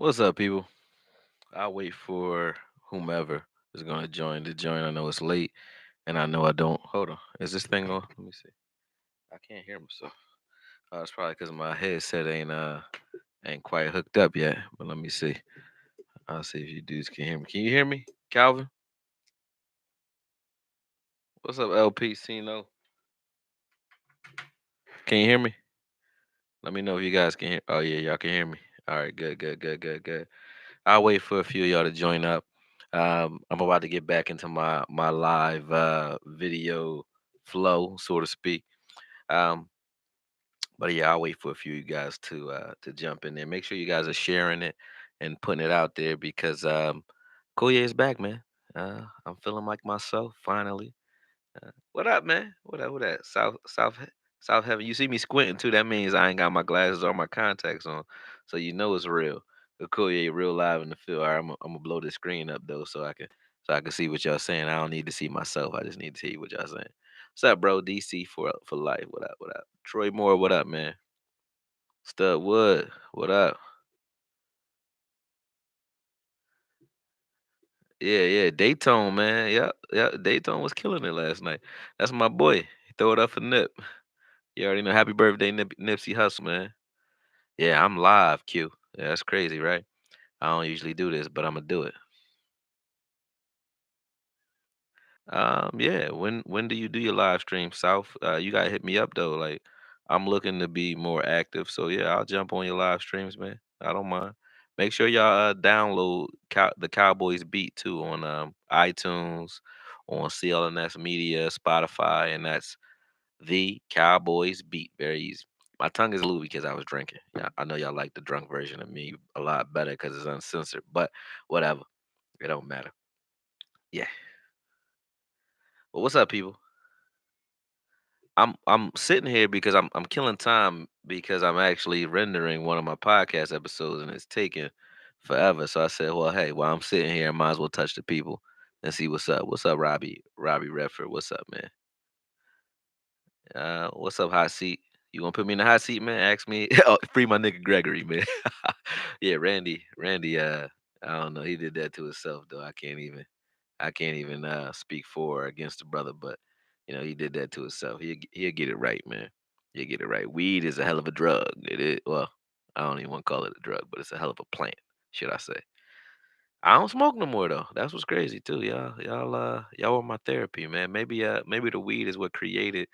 What's up, people? I'll wait for whomever is going to join to join. I know it's late, and I know I don't. Hold on. Is this thing on? Let me see. I can't hear myself. It's probably because my headset ain't quite hooked up yet. But let me see. I'll see if you dudes can hear me. Can you hear me, Calvin? What's up, LP? Cino? Can you hear me? Let me know if you guys can hear. Oh yeah, y'all can hear me. All right, good, good, good, good, good. I'll wait for a few of y'all to join up. I'm about to get back into my live video flow, so to speak. Um, but yeah, I'll wait for a few of you guys to jump in there. Make sure you guys are sharing it and putting it out there because Koye is back, man. I'm feeling like myself finally. What up, man? What up? What that? South heaven. You see me squinting too. That means I ain't got my glasses or my contacts on, so you know it's real. The Koye real live in the field. All right, I'm gonna blow the screen up though, so I can see what y'all saying. I don't need to see myself. I just need to see what y'all saying. What's up, bro? DC for life. What up? What up? Troy Moore. What up, man? Stud Wood. What up? Yeah, yeah. Daytone, man. Yep, yep. Daytone was killing it last night. That's my boy. Throw it up for Nip. You already know. Happy birthday, Nipsey Hussle, man. Yeah, I'm live, Q. Yeah, that's crazy, right? I don't usually do this, but I'm gonna do it. Yeah. When do you do your live stream, South? You gotta hit me up though. Like, I'm looking to be more active, so yeah, I'll jump on your live streams, man. I don't mind. Make sure y'all download the Cowboys Beat too on iTunes, on CLNS Media, Spotify, and that's the Cowboys Beat. Very easy. My tongue is loose because I was drinking. Yeah, I know y'all like the drunk version of me a lot better because it's uncensored, but whatever. It don't matter. Yeah. Well, what's up, people? I'm sitting here because I'm killing time because I'm actually rendering one of my podcast episodes and it's taking forever. So I said, well, hey, while I'm sitting here, I might as well touch the people and see what's up. What's up, Robbie? Robbie Redford. What's up, man? What's up, hot seat? You gonna put me in the hot seat, man? Ask me. Oh, free my nigga Gregory, man. Yeah, Randy. I don't know. He did that to himself, though. I can't even speak for or against the brother, but he did that to himself. He'll get it right, man. He'll get it right. Weed is a hell of a drug. It is. Well, I don't even want to call it a drug, but it's a hell of a plant, should I say? I don't smoke no more though. That's what's crazy too, y'all are my therapy, man. Maybe the weed is what created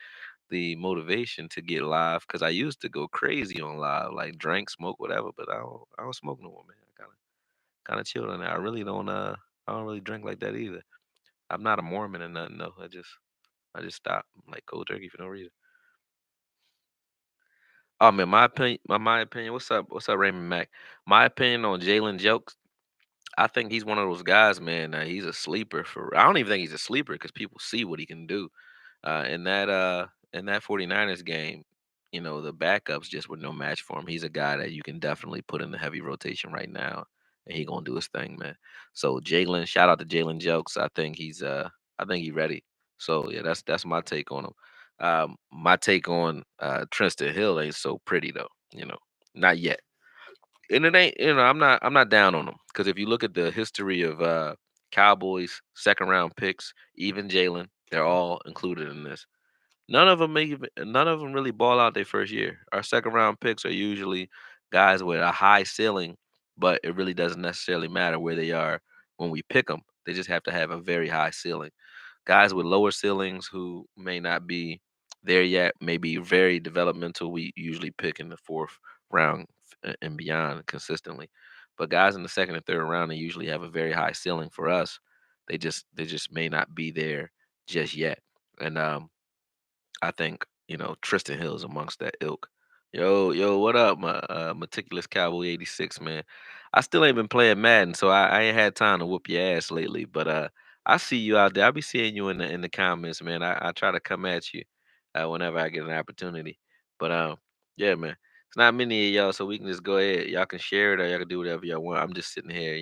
the motivation to get live because I used to go crazy on live, like drink, smoke, whatever. But I don't smoke no more, man. I kind of chilled on that. I don't really drink like that either. I'm not a Mormon or nothing though. I just stopped like cold turkey for no reason. Oh man, my opinion. What's up, Raymond Mack? My opinion on Jalen Jokes. I think he's one of those guys, man. He's a sleeper for. I don't even think he's a sleeper because people see what he can do. In that 49ers game, the backups just were no match for him. He's a guy that you can definitely put in the heavy rotation right now, and he gonna do his thing, man. So Jalen, shout out to Jalen Jokes. I think he's ready. So yeah, that's my take on him. My take on Tristan Hill ain't so pretty though. Not yet. And it ain't, I'm not down on him because if you look at the history of Cowboys second round picks, even Jalen, they're all included in this. None of them really ball out their first year. Our second round picks are usually guys with a high ceiling, but it really doesn't necessarily matter where they are when we pick them. They just have to have a very high ceiling. Guys with lower ceilings who may not be there yet, maybe very developmental, we usually pick in the fourth round and beyond consistently. But guys in the second and third round, they usually have a very high ceiling for us. They just may not be there just yet. And I think Tristan Hill is amongst that ilk. Yo, yo, what up, my meticulous Cowboy 86, man? I still ain't been playing Madden, so I ain't had time to whoop your ass lately. But I see you out there. I be seeing you in the comments, man. I try to come at you whenever I get an opportunity. But yeah, man, it's not many of y'all, so we can just go ahead. Y'all can share it or y'all can do whatever y'all want. I'm just sitting here,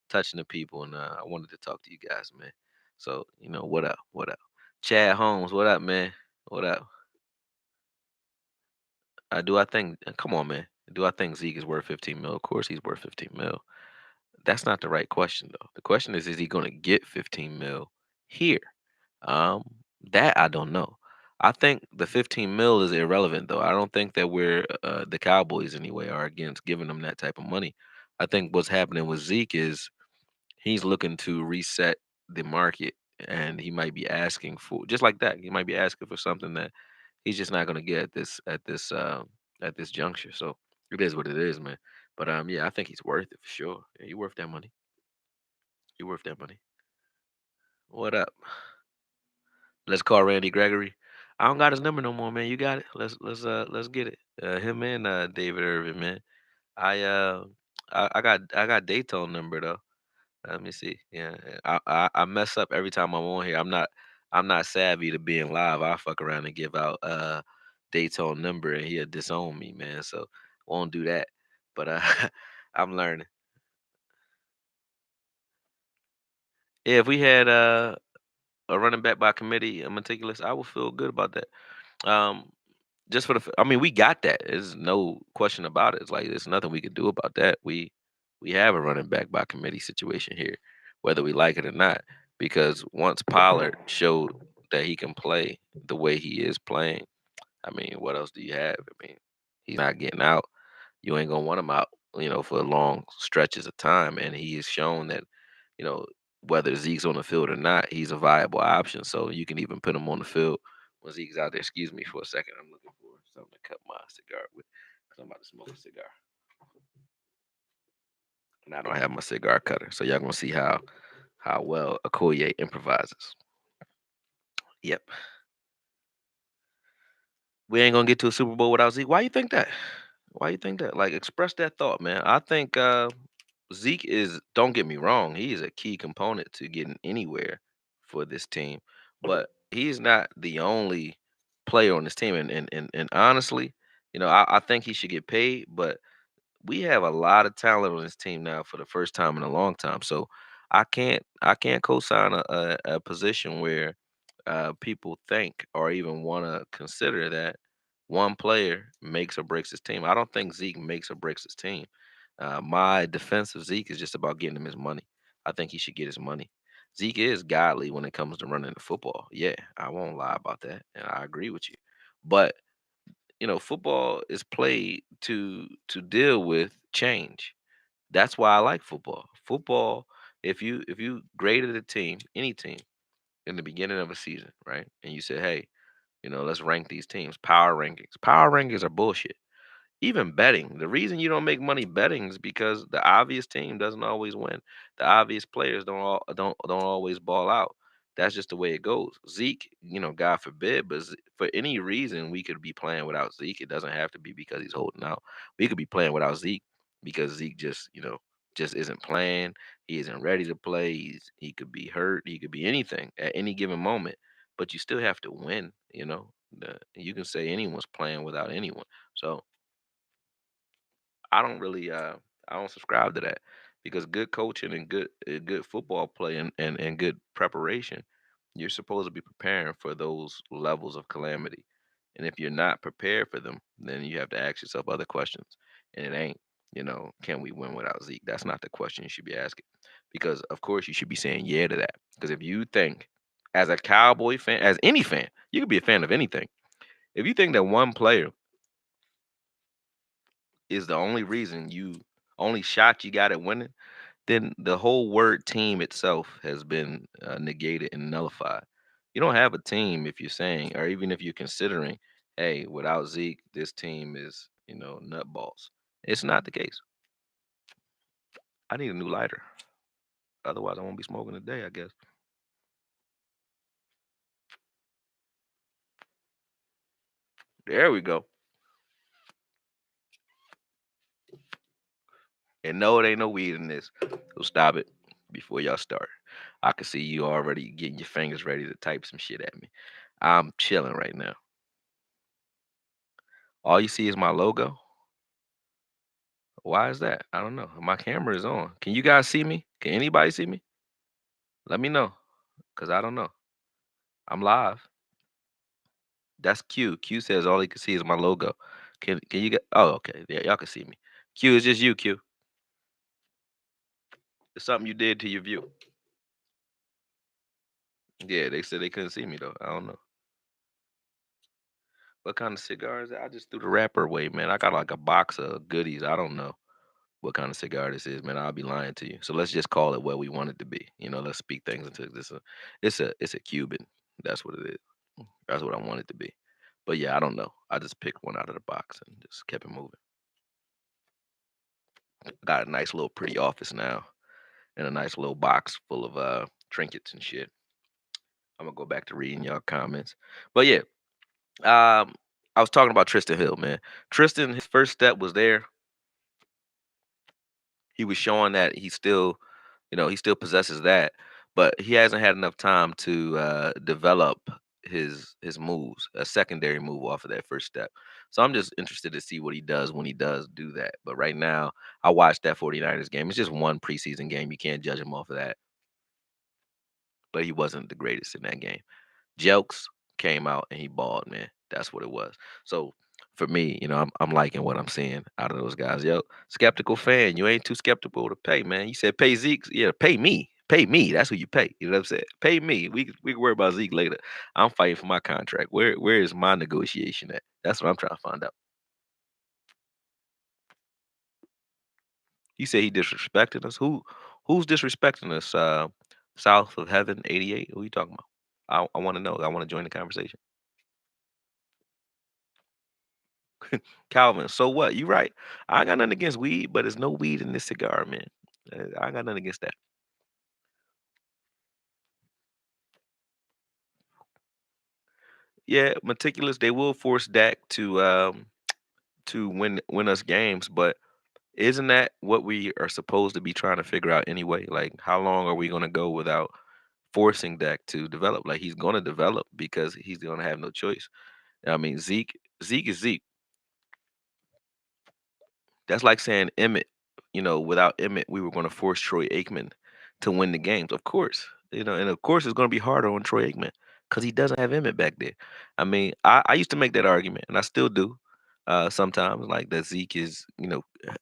touching the people, and I wanted to talk to you guys, man. So what up? What up? Chad Holmes, what up, man? What up? Do I think? Come on, man. Do I think Zeke is worth 15 mil? Of course he's worth 15 mil. That's not the right question though. The question is he going to get 15 mil here? Um, that I don't know. I think the 15 mil is irrelevant though. I don't think that we're the Cowboys anyway are against giving them that type of money. I think what's happening with Zeke is he's looking to reset the market, and he might be asking for just like that. He might be asking for something that he's just not going to get at this juncture. So it is what it is, man. But yeah, I think he's worth it for sure. Yeah, you worth that money. You worth that money. What up? Let's call Randy Gregory. I don't got his number no more, man. You got it. Let's get it. Him and David Irvin, man. I uh I got Dayton number though. Let me see. Yeah, yeah. I mess up every time I'm on here. I'm not savvy to being live. I fuck around and give out Dayton number and he'll disown me, man. So won't do that. But I'm learning. Yeah, if we had a running back by committee, a meticulous, I would feel good about that. Um, just for the, I mean, we got that. There's no question about it. It's like there's nothing we can do about that. We have a running back by committee situation here, whether we like it or not. Because once Pollard showed that he can play the way he is playing, I mean, what else do you have? I mean, he's not getting out. You ain't gonna want him out, for long stretches of time. And he has shown that, you know, whether Zeke's on the field or not, he's a viable option. So you can even put him on the field when Zeke's out there. Excuse me for a second. I'm looking for something to cut my cigar with because I'm about to smoke a cigar. And I don't have my cigar cutter. So y'all gonna see how well Akoye improvises. Yep. We ain't gonna get to a Super Bowl without Zeke. Why you think that? Why you think that? Like express that thought, man. I think Zeke is, don't get me wrong, he is a key component to getting anywhere for this team. But he's not the only player on this team. And honestly, I think he should get paid, but we have a lot of talent on this team now for the first time in a long time. So I can't co-sign a position where people think or even want to consider that one player makes or breaks his team. I don't think Zeke makes or breaks his team. My defense of Zeke is just about getting him his money. I think he should get his money. Zeke is godly when it comes to running the football. Yeah, I won't lie about that, and I agree with you. But football is played to deal with change. That's why I like football. Football, if you graded a team, any team, in the beginning of a season, right? And you said, hey, let's rank these teams. Power rankings. Power rankings are bullshit. Even betting. The reason you don't make money betting is because the obvious team doesn't always win. The obvious players don't always ball out. That's just the way it goes. Zeke, God forbid, but for any reason we could be playing without Zeke. It doesn't have to be because he's holding out. We could be playing without Zeke because Zeke just isn't playing. He isn't ready to play. He could be hurt. He could be anything at any given moment. But you still have to win. You can say anyone's playing without anyone. So I don't really I don't subscribe to that because good coaching and good football play and good preparation, you're supposed to be preparing for those levels of calamity. And if you're not prepared for them, then you have to ask yourself other questions. And it ain't, can we win without Zeke? That's not the question you should be asking. Because of course you should be saying yeah to that. Because if you think as a Cowboy fan, as any fan, you could be a fan of anything. If you think that one player is the only reason only shot you got at winning, then the whole word team itself has been negated and nullified. You don't have a team if you're saying, or even if you're considering, hey, without Zeke, this team is, nutballs. It's not the case. I need a new lighter. Otherwise, I won't be smoking today, I guess. There we go. And no, it ain't no weed in this. So stop it before y'all start. I can see you already getting your fingers ready to type some shit at me. I'm chilling right now. All you see is my logo. Why is that? I don't know. My camera is on. Can you guys see me? Can anybody see me? Let me know, cause I don't know. I'm live. That's Q. Q says all he can see is my logo. Can you get? Oh, okay. Yeah, y'all can see me. Q is just you. Q. It's something you did to your view. Yeah, they said they couldn't see me though. I don't know what kind of cigar is it. I just threw the wrapper away, man. I got like a box of goodies. I don't know what kind of cigar this is, man. I'll be lying to you. So let's just call it what we want it to be. Let's speak things into this. It's a Cuban. That's what it is. That's what I want it to be. But yeah, I don't know. I just picked one out of the box and just kept it moving. Got a nice little pretty office now and a nice little box full of trinkets and shit. I'm gonna go back to reading y'all comments. But yeah, I was talking about Tristan Hill, man. Tristan, his first step was there. He was showing that he still possesses that, but he hasn't had enough time to develop his moves, a secondary move off of that first step. So I'm just interested to see what he does when he does do that. But right now, I watched that 49ers game. It's just one preseason game. You can't judge him off of that. But he wasn't the greatest in that game. Jelks came out and he balled, man. That's what it was. So for me, I'm liking what I'm seeing out of those guys. Yo, skeptical fan, you ain't too skeptical to pay, man. You said pay Zeke, yeah, pay me. Pay me. That's who you pay. You know what I'm saying? Pay me. We can worry about Zeke later. I'm fighting for my contract. Where is my negotiation at? That's what I'm trying to find out. You say he disrespected us. Who's disrespecting us? South of Heaven 88. Who you talking about? I want to know. I want to join the conversation. Calvin, so what? You right. I ain't got nothing against weed, but there's no weed in this cigar, man. I ain't got nothing against that. Yeah, meticulous. They will force Dak to win us games, but isn't that what we are supposed to be trying to figure out anyway? Like, how long are we gonna go without forcing Dak to develop? Like, he's gonna develop because he's gonna have no choice. I mean, Zeke is Zeke. That's like saying Emmett, without Emmett, we were going to force Troy Aikman to win the games. Of course, and of course it's going to be harder on Troy Aikman because he doesn't have Emmett back there. I mean, I used to make that argument, and I still do. Sometimes, like that Zeke is,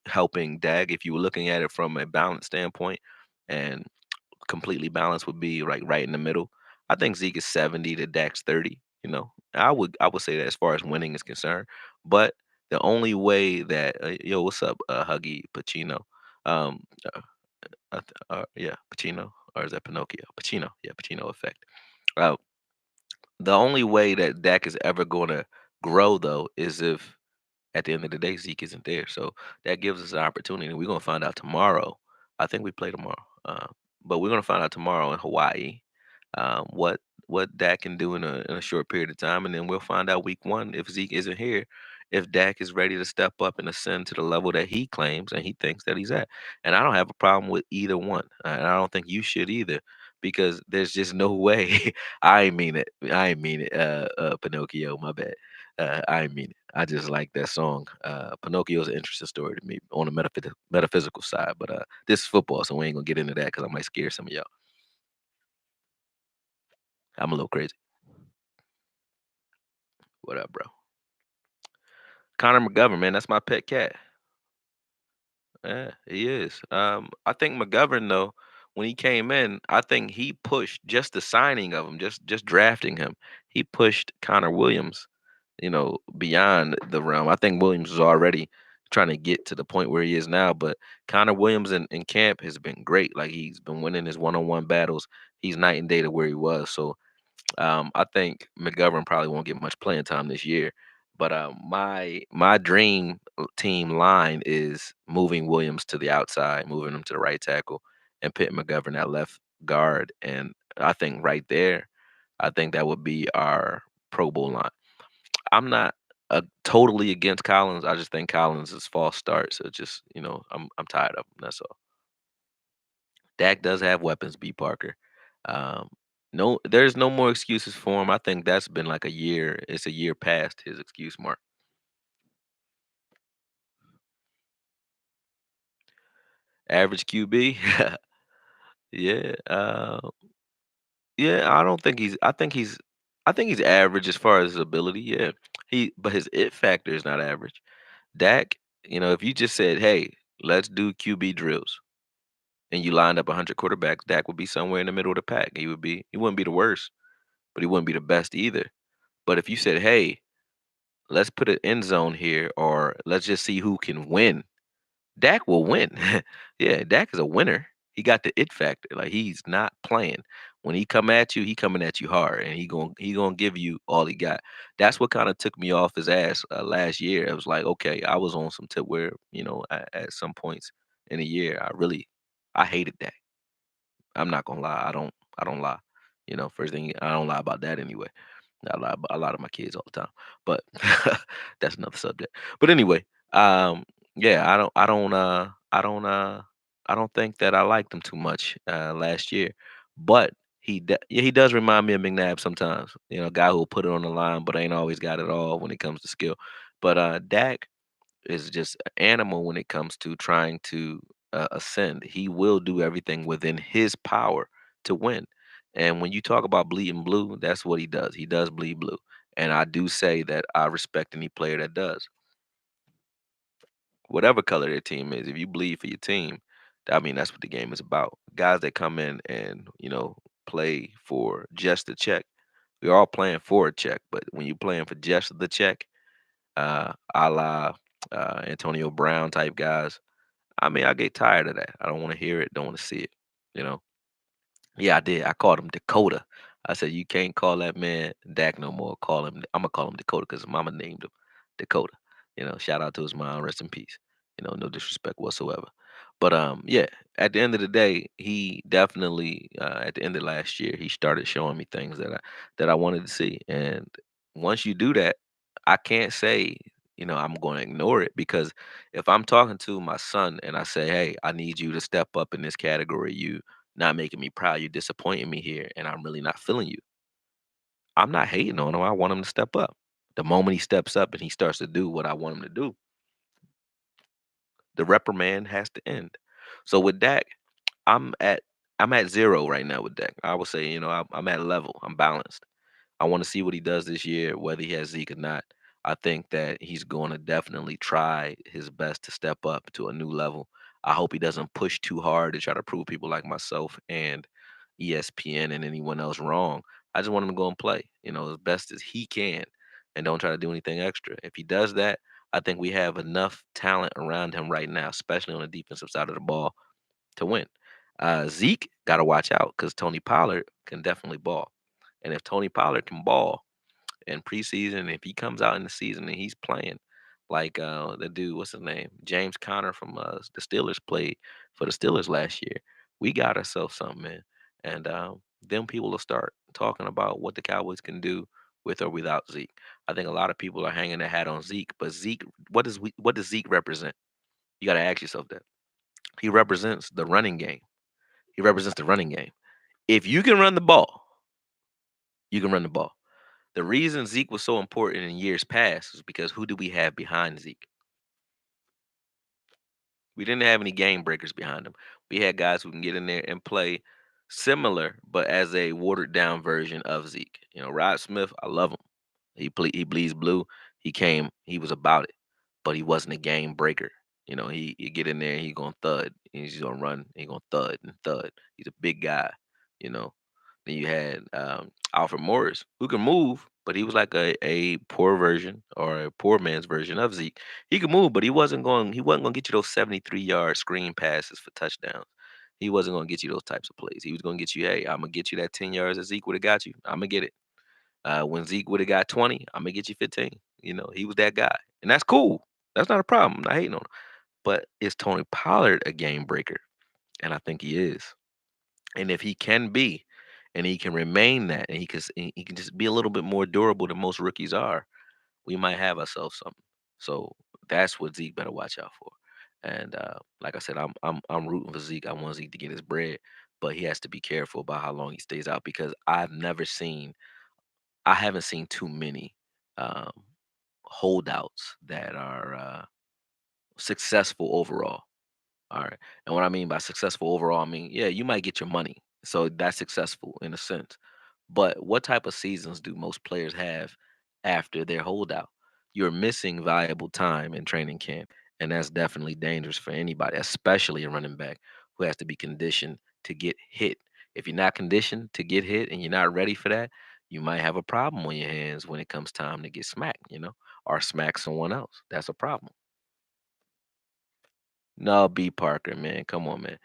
helping Dag if you were looking at it from a balance standpoint, and completely balanced would be like right in the middle. I think Zeke is 70 to Dak's 30. I would say that as far as winning is concerned. But the only way that yo, what's up, Huggy Pacino? Um, yeah, Pacino, or is that Pinocchio? Pacino, yeah, Pacino effect. Uh, the only way that Dak is ever going to grow though is if at the end of the day, Zeke isn't there. So that gives us an opportunity. We're gonna find out tomorrow. I think we play tomorrow, but we're gonna find out tomorrow in Hawaii what Dak can do in a short period of time, and then we'll find out week one if Zeke isn't here, if Dak is ready to step up and ascend to the level that he claims and he thinks that he's at. And I don't have a problem with either one, and I don't think you should either, because there's just no way. I ain't mean it. I ain't mean it. Pinocchio, my bad. I ain't mean it. I just like that song. Pinocchio's an interesting story to me on the metaphysical side, but this is football, so we ain't gonna get into that because I might scare some of y'all. I'm a little crazy. What up, bro? Connor McGovern, man, that's my pet cat. Yeah, he is. I think McGovern though, when he came in, I think he pushed just the signing of him, just drafting him. He pushed Connor Williams, beyond the realm. I think Williams was already trying to get to the point where he is now, but Connor Williams in camp has been great. Like he's been winning his one-on-one battles. He's night and day to where he was. So I think McGovern probably won't get much playing time this year. But my dream team line is moving Williams to the outside, moving him to the right tackle, and putting McGovern at left guard. And I think right there, I think that would be our Pro Bowl line. I'm not totally against Collins. I just think Collins is false start. So just I'm tired of him. That's all. Dak does have weapons, B. Parker. Um, no, there's no more excuses for him. I think that's been like a year. It's a year past his excuse mark. Average QB. Yeah. Yeah. I don't think he's. I think he's. I think he's average as far as his ability. Yeah, but his it factor is not average. Dak, if you just said, "Hey, let's do QB drills," and you lined up 100 quarterbacks, Dak would be somewhere in the middle of the pack. He wouldn't be the worst, but he wouldn't be the best either. But if you said, "Hey, let's put an end zone here, or let's just see who can win," Dak will win. Yeah, Dak is a winner. He got the it factor. Like he's not playing. When he come at you, he coming at you hard, and he gonna give you all he got. That's what kind of took me off his ass last year. It was like, okay, I was on some tip where at some points in the year, I hated Dak. I'm not gonna lie. I don't lie. First thing I don't lie about that anyway. I lie to my kids all the time, but that's another subject. But anyway, yeah, I don't think that I liked him too much last year, but yeah, he does remind me of McNabb sometimes. A guy who'll put it on the line, but ain't always got it all when it comes to skill. But Dak is just an animal when it comes to trying to ascend. He will do everything within his power to win. And when you talk about bleeding blue, that's what he does. He does bleed blue. And I do say that I respect any player that does. Whatever color their team is, if you bleed for your team, I mean that's what the game is about. Guys that come in and, play for just the check. We're all playing for a check, but when you're playing for just the check, a la Antonio Brown type guys, I mean, I get tired of that. I don't want to hear it, don't want to see it. You know. Yeah, I did. I called him Dakota. I said you can't call that man Dak no more. I'm gonna call him Dakota because his mama named him Dakota. Shout out to his mom, rest in peace. No disrespect whatsoever. But yeah, at the end of the day, he definitely at the end of last year, he started showing me things that I wanted to see. And once you do that, I can't say, I'm going to ignore it because if I'm talking to my son and I say, "Hey, I need you to step up in this category. You not making me proud. You're disappointing me here, and I'm really not feeling you." I'm not hating on him. I want him to step up. The moment he steps up and he starts to do what I want him to do, the reprimand has to end. So with Dak, I'm at I'm at zero right now with Dak. I would say, I'm at level. I'm balanced. I want to see what he does this year, whether he has Zeke or not. I think that he's going to definitely try his best to step up to a new level. I hope he doesn't push too hard to try to prove people like myself and ESPN and anyone else wrong. I just want him to go and play, as best as he can and don't try to do anything extra. If he does that, I think we have enough talent around him right now, especially on the defensive side of the ball, to win. Zeke got to watch out because Tony Pollard can definitely ball. And if Tony Pollard can ball in preseason, if he comes out in the season and he's playing like the dude, what's his name? James Conner from the Steelers played for the Steelers last year. We got ourselves something, man. And then people will start talking about what the Cowboys can do with or without Zeke. I think a lot of people are hanging their hat on Zeke, but Zeke, what does Zeke represent? You got to ask yourself that. He represents the running game. He represents the running game. If you can run the ball, you can run the ball. The reason Zeke was so important in years past is because who do we have behind Zeke? We didn't have any game breakers behind him. We had guys who can get in there and play similar, but as a watered down version of Zeke. Rod Smith, I love him. He bleeds blue. He was about it, but he wasn't a game breaker. He get in there, he gonna thud. He's gonna run, he gonna thud and thud. He's a big guy, you know. Then you had Alfred Morris, who can move, but he was like a poor version or a poor man's version of Zeke. He could move, but he wasn't going to get you those 73-yard screen passes for touchdowns. He wasn't going to get you those types of plays. He was going to get you, hey, I'm going to get you that 10 yards that Zeke would have got you. I'm going to get it. When Zeke would have got 20, I'm going to get you 15. He was that guy. And that's cool. That's not a problem. I'm not hating on him. But is Tony Pollard a game breaker? And I think he is. And if he can be, and he can remain that, and he can just be a little bit more durable than most rookies are, we might have ourselves something. So that's what Zeke better watch out for. And like I said, I'm rooting for Zeke. I want Zeke to get his bread, but he has to be careful about how long he stays out because I haven't seen too many um, holdouts that are successful overall. All right. And what I mean by successful overall, I mean, yeah, you might get your money. So that's successful in a sense. But what type of seasons do most players have after their holdout? You're missing valuable time in training camp, and that's definitely dangerous for anybody, especially a running back who has to be conditioned to get hit. If you're not conditioned to get hit and you're not ready for that, you might have a problem on your hands when it comes time to get smacked, or smack someone else. That's a problem. No, B. Parker, man. Come on, man.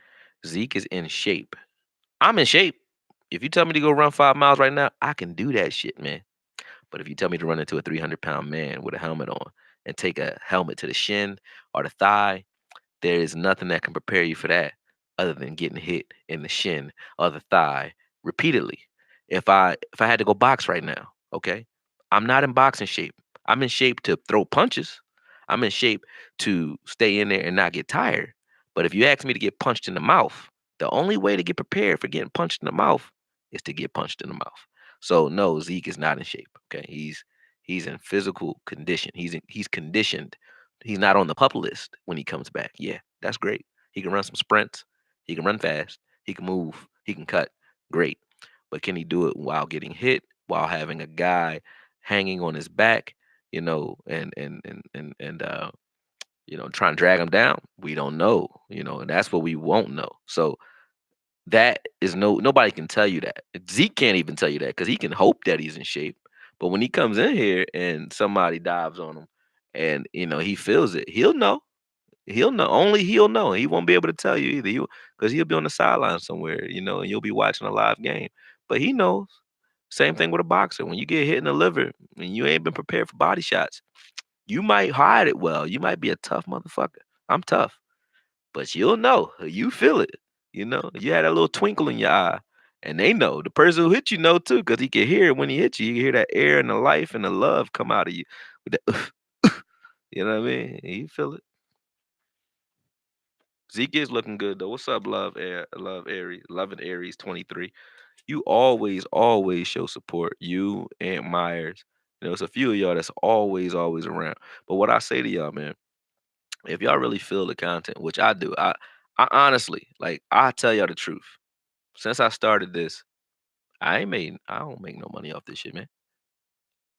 Zeke is in shape. I'm in shape. If you tell me to go run 5 miles right now, I can do that shit, man. But if you tell me to run into a 300-pound man with a helmet on and take a helmet to the shin or the thigh, there is nothing that can prepare you for that other than getting hit in the shin or the thigh repeatedly. If I had to go box right now, okay? I'm not in boxing shape. I'm in shape to throw punches. I'm in shape to stay in there and not get tired. But if you ask me to get punched in the mouth, the only way to get prepared for getting punched in the mouth is to get punched in the mouth. So no, Zeke is not in shape. Okay, he's in physical condition. He's conditioned. He's not on the pup list when he comes back. Yeah, that's great. He can run some sprints. He can run fast. He can move. He can cut. Great. But can he do it while getting hit, while having a guy hanging on his back, try and drag him down? We don't know, and that's what we won't know. So that is nobody can tell you that. Zeke can't even tell you that because he can hope that he's in shape. But when he comes in here and somebody dives on him and he feels it, he'll know. He'll know. Only he'll know. He won't be able to tell you either. Because he'll be on the sideline somewhere, and you'll be watching a live game. But he knows. Same thing with a boxer. When you get hit in the liver and you ain't been prepared for body shots, you might hide it well. You might be a tough motherfucker. I'm tough. But you'll know. You feel it. You had that little twinkle in your eye. And they know. The person who hit you know too, because he can hear it when he hits you. You can hear that air and the life and the love come out of you. With that, you know what I mean? You feel it. Zeke is looking good though. What's up, Love Aries, Love and Aries 23. You always show support. You, Aunt Myers. It's a few of y'all that's always around. But what I say to y'all, man, if y'all really feel the content, which I do, I honestly, like, I tell y'all the truth. Since I started this, I don't make no money off this shit, man.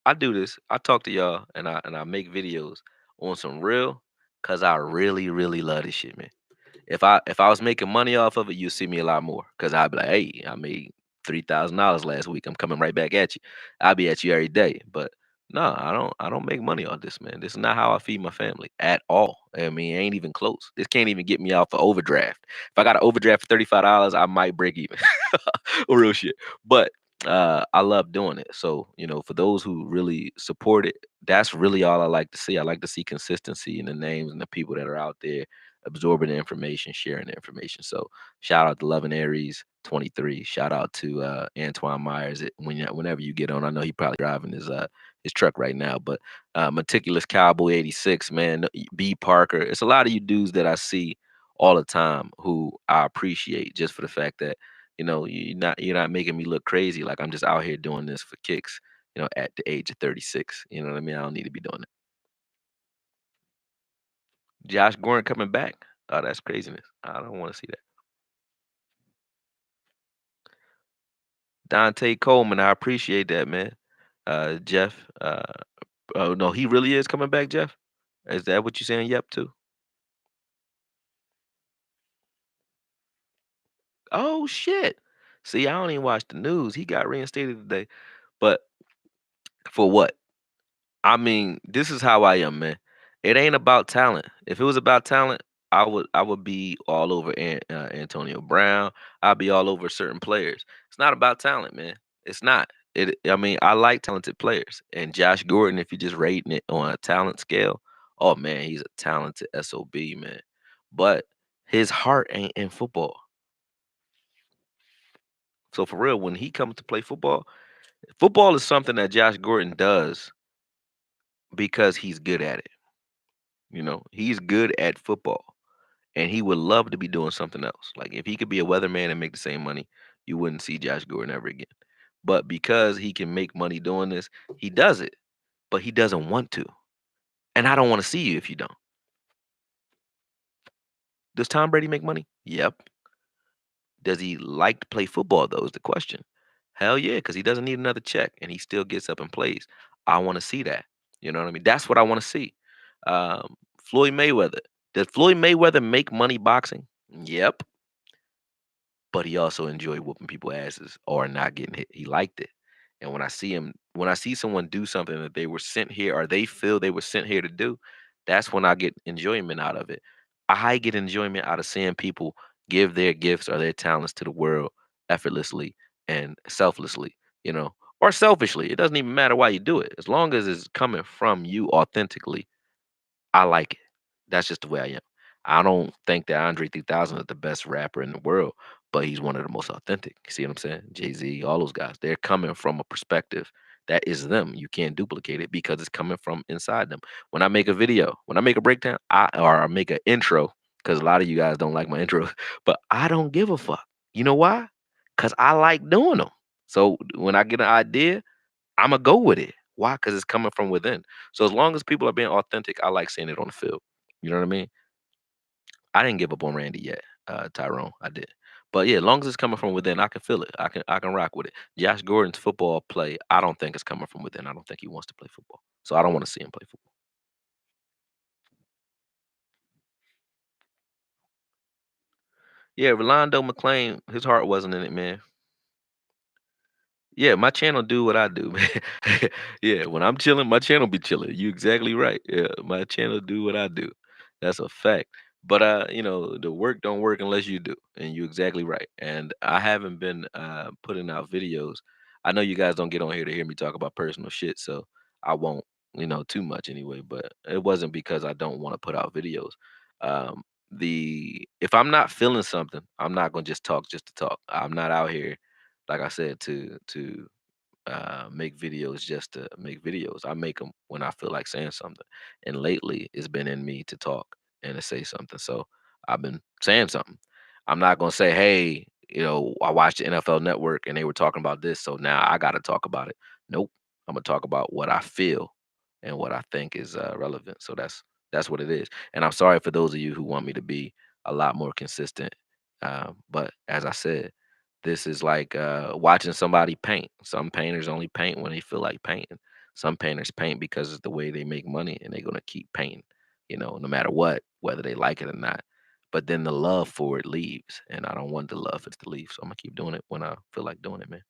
I do this. I talk to y'all and I make videos on some real, cause I really, really love this shit, man. If I was making money off of it, you'd see me a lot more. Cause I'd be like, hey, I made $3,000 last week. I'm coming right back at you. I'll be at you every day. But no, I don't make money off this, man. This is not how I feed my family at all. I mean, it ain't even close. This can't even get me off for overdraft. If I got an overdraft for $35, I might break even. Real shit. But I love doing it. So, for those who really support it, that's really all I like to see. I like to see consistency in the names and the people that are out there absorbing the information, sharing the information. So shout out to Loving Aries 23. Shout out to Antoine Myers. Whenever you get on, I know he probably driving his truck right now, but Meticulous Cowboy 86, man, B Parker. It's a lot of you dudes that I see all the time who I appreciate just for the fact that you're not making me look crazy. Like I'm just out here doing this for kicks. At the age of 36. You know what I mean? I don't need to be doing it. Josh Gordon coming back. Oh, that's craziness. I don't want to see that. Dante Coleman, I appreciate that, man. Jeff. Oh no, he really is coming back, Jeff. Is that what you're saying? Yep, to? Oh shit. See, I don't even watch the news. He got reinstated today. But for what? I mean, this is how I am, man. It ain't about talent. If it was about talent, I would be all over Antonio Brown. I'd be all over certain players. It's not about talent, man. It's not. I mean, I like talented players, and Josh Gordon. If you're just rating it on a talent scale, oh man, he's a talented sob, man. But his heart ain't in football. So for real, when he comes to play football, football is something that Josh Gordon does because he's good at it. He's good at football and he would love to be doing something else. Like if he could be a weatherman and make the same money, you wouldn't see Josh Gordon ever again. But because he can make money doing this, he does it, but he doesn't want to. And I don't want to see you if you don't. Does Tom Brady make money? Yep. Does he like to play football though is the question. Hell yeah, because he doesn't need another check and he still gets up and plays. I want to see that. You know what I mean? That's what I want to see. Floyd Mayweather. Did Floyd Mayweather make money boxing? Yep. But he also enjoyed whooping people asses or not getting hit. He liked it. And when I see someone do something that they were sent here or they feel they were sent here to do, that's when I get enjoyment out of it. I get enjoyment out of seeing people give their gifts or their talents to the world effortlessly and selflessly, or selfishly. It doesn't even matter why you do it. As long as it's coming from you authentically, I like it. That's just the way I am. I don't think that Andre 3000 is the best rapper in the world, but he's one of the most authentic. You see what I'm saying? Jay-Z, all those guys, they're coming from a perspective that is them. You can't duplicate it because it's coming from inside them. When I make a video, when I make a breakdown, I make an intro, because a lot of you guys don't like my intro, but I don't give a fuck. You know why? Because I like doing them. So when I get an idea, Imma go with it. Why? Because it's coming from within. So as long as people are being authentic, I like seeing it on the field. You know what I mean? I didn't give up on Randy yet, Tyrone. I did. But yeah, as long as it's coming from within, I can feel it. I can rock with it. Josh Gordon's football play, I don't think it's coming from within. I don't think he wants to play football. So I don't want to see him play football. Yeah, Rolando McClain, his heart wasn't in it, man. Yeah, my channel do what I do, man. Yeah, when I'm chilling, my channel be chilling. You exactly right. Yeah, my channel do what I do. That's a fact. But the work don't work unless you do, and you exactly right. And I haven't been putting out videos. I know you guys don't get on here to hear me talk about personal shit, so I won't, too much anyway. But it wasn't because I don't want to put out videos. Um, the If I'm not feeling something, I'm not gonna just to talk. I'm not out here, like I said, to make videos just to make videos. I make them when I feel like saying something. And lately, it's been in me to talk and to say something. So I've been saying something. I'm not gonna say, hey, I watched the NFL Network and they were talking about this, so now I got to talk about it. Nope. I'm gonna talk about what I feel and what I think is relevant. So that's what it is. And I'm sorry for those of you who want me to be a lot more consistent. But as I said, this is like watching somebody paint. Some painters only paint when they feel like painting. Some painters paint because it's the way they make money and they're gonna keep painting, no matter what, whether they like it or not. But then the love for it leaves, and I don't want the love for it to leave. So I'm gonna keep doing it when I feel like doing it, man.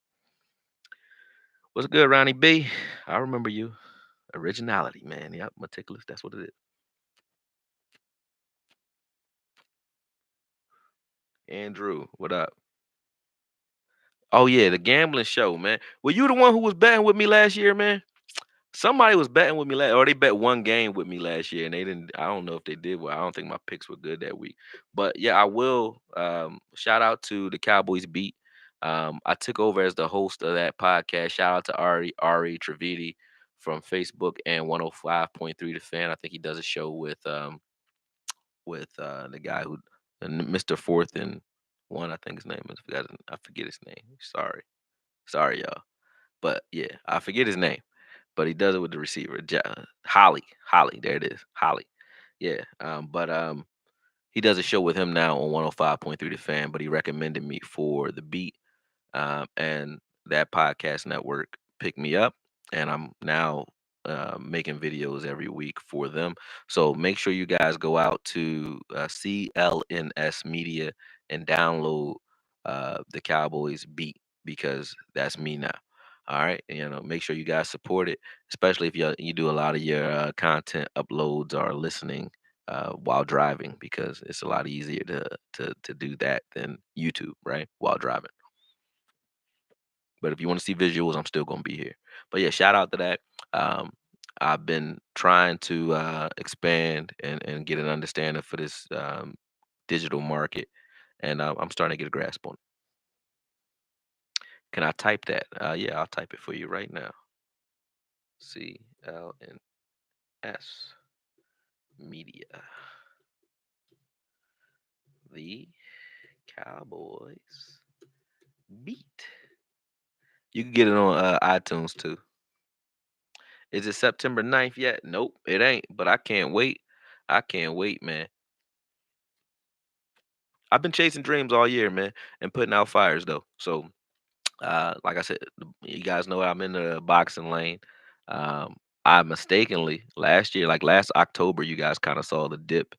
What's good, Ronnie B? I remember you. Originality, man. Yep, meticulous. That's what it is. Andrew, what up? Oh yeah, the gambling show, man. Were you the one who was betting with me last year, man? Somebody was betting with me or they bet one game with me last year, and they didn't. I don't know if they did well. I don't think my picks were good that week. But yeah, I will. Shout out to the Cowboys beat. I took over as the host of that podcast. Shout out to Ari Trevidi from Facebook and 105.3 The Fan. I think he does a show with the guy who Mr. Fourth and One. I think his name is. I forget his name. Sorry, y'all. But yeah, I forget his name, but he does it with the receiver, Holly. There it is, Holly. Yeah. But he does a show with him now on 105.3 The Fan. But he recommended me for the beat, and that podcast network picked me up, and I'm now making videos every week for them. So make sure you guys go out to CLNS Media and download the Cowboys beat, because that's me now. All right, make sure you guys support it, especially if you do a lot of your content uploads or listening while driving, because it's a lot easier to do that than YouTube, right? While driving. But if you want to see visuals, I'm still gonna be here. But yeah, shout out to that. Um, I've been trying to expand and get an understanding for this digital market, and I'm starting to get a grasp on it. Can I type that? Yeah, I'll type it for you right now. CLNS Media, the Cowboys beat. You can get it on iTunes too. Is it September 9th yet? Nope, it ain't. But I can't wait. I can't wait, man. I've been chasing dreams all year, man, and putting out fires though. So Like I said, you guys know I'm in the boxing lane. I mistakenly last year, like last October, you guys kind of saw the dip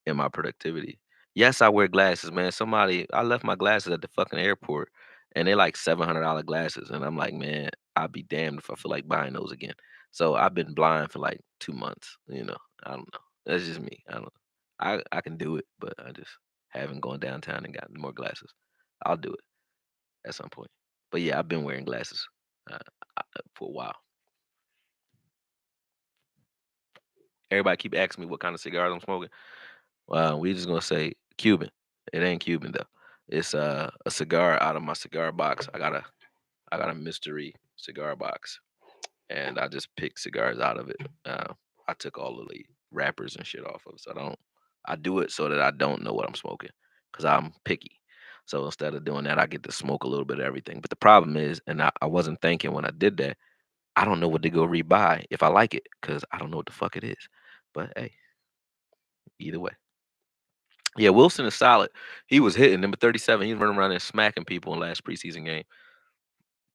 in my productivity. Yes, I wear glasses, man. I left my glasses at the fucking airport, and they're like $700 glasses, and I'm like, man, I'd be damned if I feel like buying those again. So I've been blind for like 2 months. I don't know. That's just me. I don't. I can do it, but I just haven't gone downtown and gotten more glasses. I'll do it at some point. But yeah, I've been wearing glasses uh, for a while. Everybody keep asking me what kind of cigars I'm smoking. We just gonna say Cuban. It ain't Cuban though. It's a cigar out of my cigar box. I got a mystery cigar box, and I just pick cigars out of it. I took all of the wrappers and shit off of it, so I don't. I do it so that I don't know what I'm smoking, cause I'm picky. So instead of doing that, I get to smoke a little bit of everything. But the problem is, and I wasn't thinking when I did that, I don't know what to go rebuy if I like it, cause I don't know what the fuck it is. But hey, either way. Yeah, Wilson is solid. He was hitting number 37. He's running around there smacking people in last preseason game.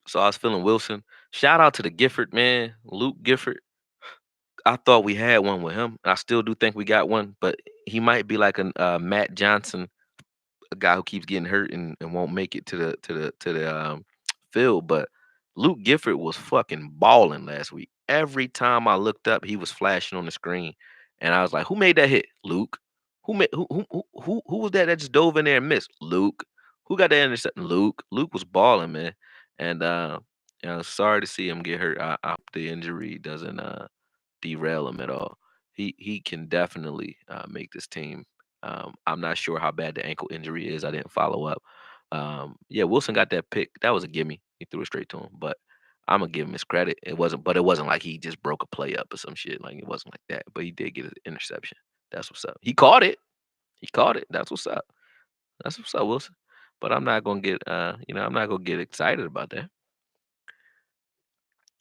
So I was feeling Wilson. Shout out to the Gifford man, Luke Gifford. I thought we had one with him. I still do think we got one, but he might be like a Matt Johnson, a guy who keeps getting hurt and won't make it to the field. But Luke Gifford was fucking balling last week. Every time I looked up, he was flashing on the screen, and I was like, "Who made that hit? Luke. Who was that just dove in there and missed? Luke. Who got that interception? Luke. Luke was balling, man. And sorry to see him get hurt. I hope the injury doesn't derail him at all. He can definitely make this team. I'm not sure how bad the ankle injury is. I didn't follow up. Yeah, Wilson got that pick. That was a gimme. He threw it straight to him. But I'm gonna give him his credit. It wasn't like he just broke a play up or some shit. Like it wasn't like that. But he did get an interception. That's what's up. He caught it. He caught it. That's what's up. That's what's up, Wilson. But I'm not gonna get excited about that.